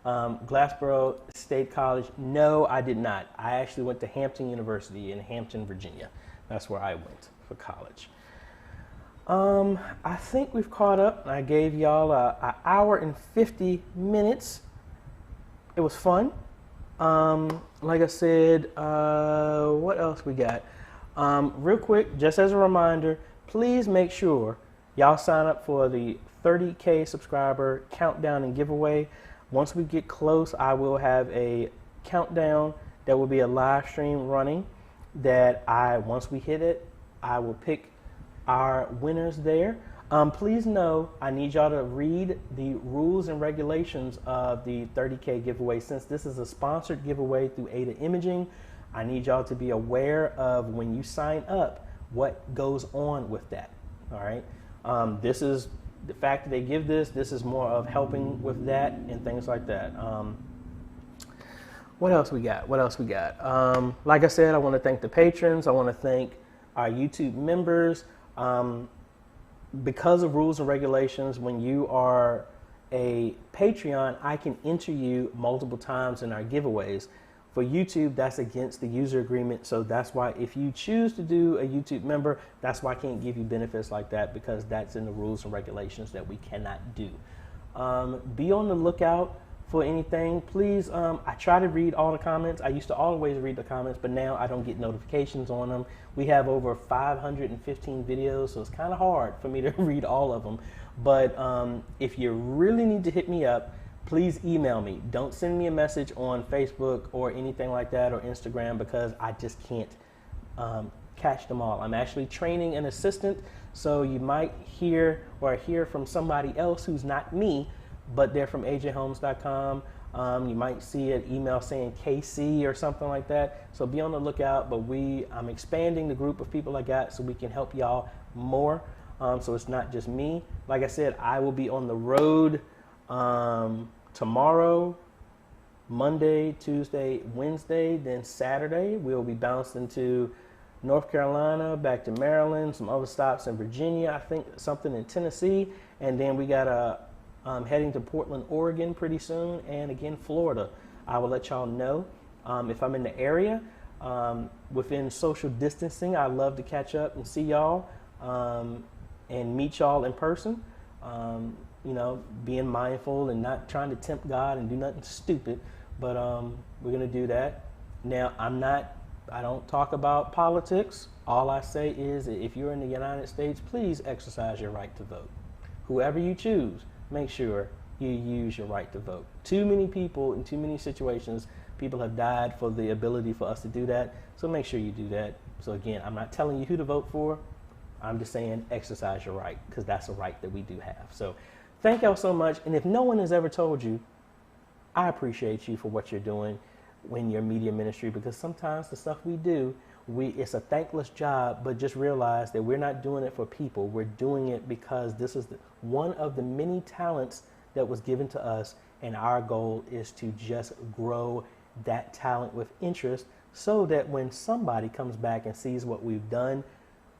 A: Glassboro State College. No, I did not. I actually went to Hampton University in Hampton, Virginia. That's where I went for college. I think we've caught up. I gave y'all an hour and 50 minutes. It was fun. Like I said, what else we got? Real quick, just as a reminder, please make sure y'all sign up for the 30K subscriber countdown and giveaway. Once we get close, I will have a countdown that will be a live stream running that once we hit it, I will pick our winners there. Please know I need y'all to read the rules and regulations of the 30K giveaway. Since this is a sponsored giveaway through Ada Imaging, I need y'all to be aware of when you sign up, what goes on with that, all right? This is the fact that they give this is more of helping with that and things like that. What else we got? What else we got? Like I said, I want to thank the patrons. I want to thank our YouTube members. Because of rules and regulations, when you are a Patreon, I can enter you multiple times in our giveaways. For YouTube, that's against the user agreement. So that's why if you choose to do a YouTube member, that's why I can't give you benefits like that, because that's in the rules and regulations that we cannot do. Be on the lookout for anything. Please, I try to read all the comments. I used to always read the comments, but now I don't get notifications on them. We have over 515 videos, so it's kind of hard for me to read all of them. But if you really need to hit me up, please email me. Don't send me a message on Facebook or anything like that, or Instagram, because I just can't catch them all. I'm actually training an assistant, so you might hear from somebody else who's not me, but they're from AJayHomes.com. You might see an email saying KC or something like that. So be on the lookout. But I'm expanding the group of people I got so we can help y'all more. So it's not just me. Like I said, I will be on the road tomorrow, Monday, Tuesday, Wednesday, then Saturday. We'll be bouncing to North Carolina, back to Maryland, some other stops in Virginia, I think something in Tennessee, and then we got heading to Portland, Oregon pretty soon, and again, Florida. I will let y'all know if I'm in the area. Within social distancing, I love to catch up and see y'all and meet y'all in person. You know, being mindful and not trying to tempt God and do nothing stupid, but we're gonna do that. Now, I don't talk about politics. All I say is that if you're in the United States, please exercise your right to vote. Whoever you choose, make sure you use your right to vote. Too many people in too many situations, people have died for the ability for us to do that. So make sure you do that. So again, I'm not telling you who to vote for. I'm just saying exercise your right, because that's a right that we do have. So thank y'all so much. And if no one has ever told you, I appreciate you for what you're doing in your media ministry, because sometimes the stuff we do, it's a thankless job, but just realize that we're not doing it for people. We're doing it because this is one of the many talents that was given to us, and our goal is to just grow that talent with interest, so that when somebody comes back and sees what we've done,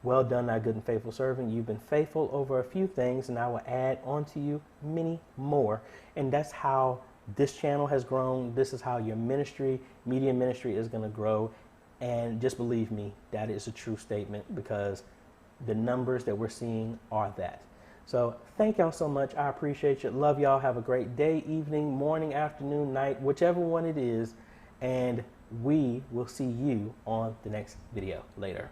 A: well done, thou good and faithful servant. You've been faithful over a few things, and I will add onto you many more. And that's how this channel has grown. This is how your ministry, media ministry, is going to grow. And just believe me, that is a true statement, because the numbers that we're seeing are that. So thank y'all so much. I appreciate you. Love y'all. Have a great day, evening, morning, afternoon, night, whichever one it is. And we will see you on the next video. Later.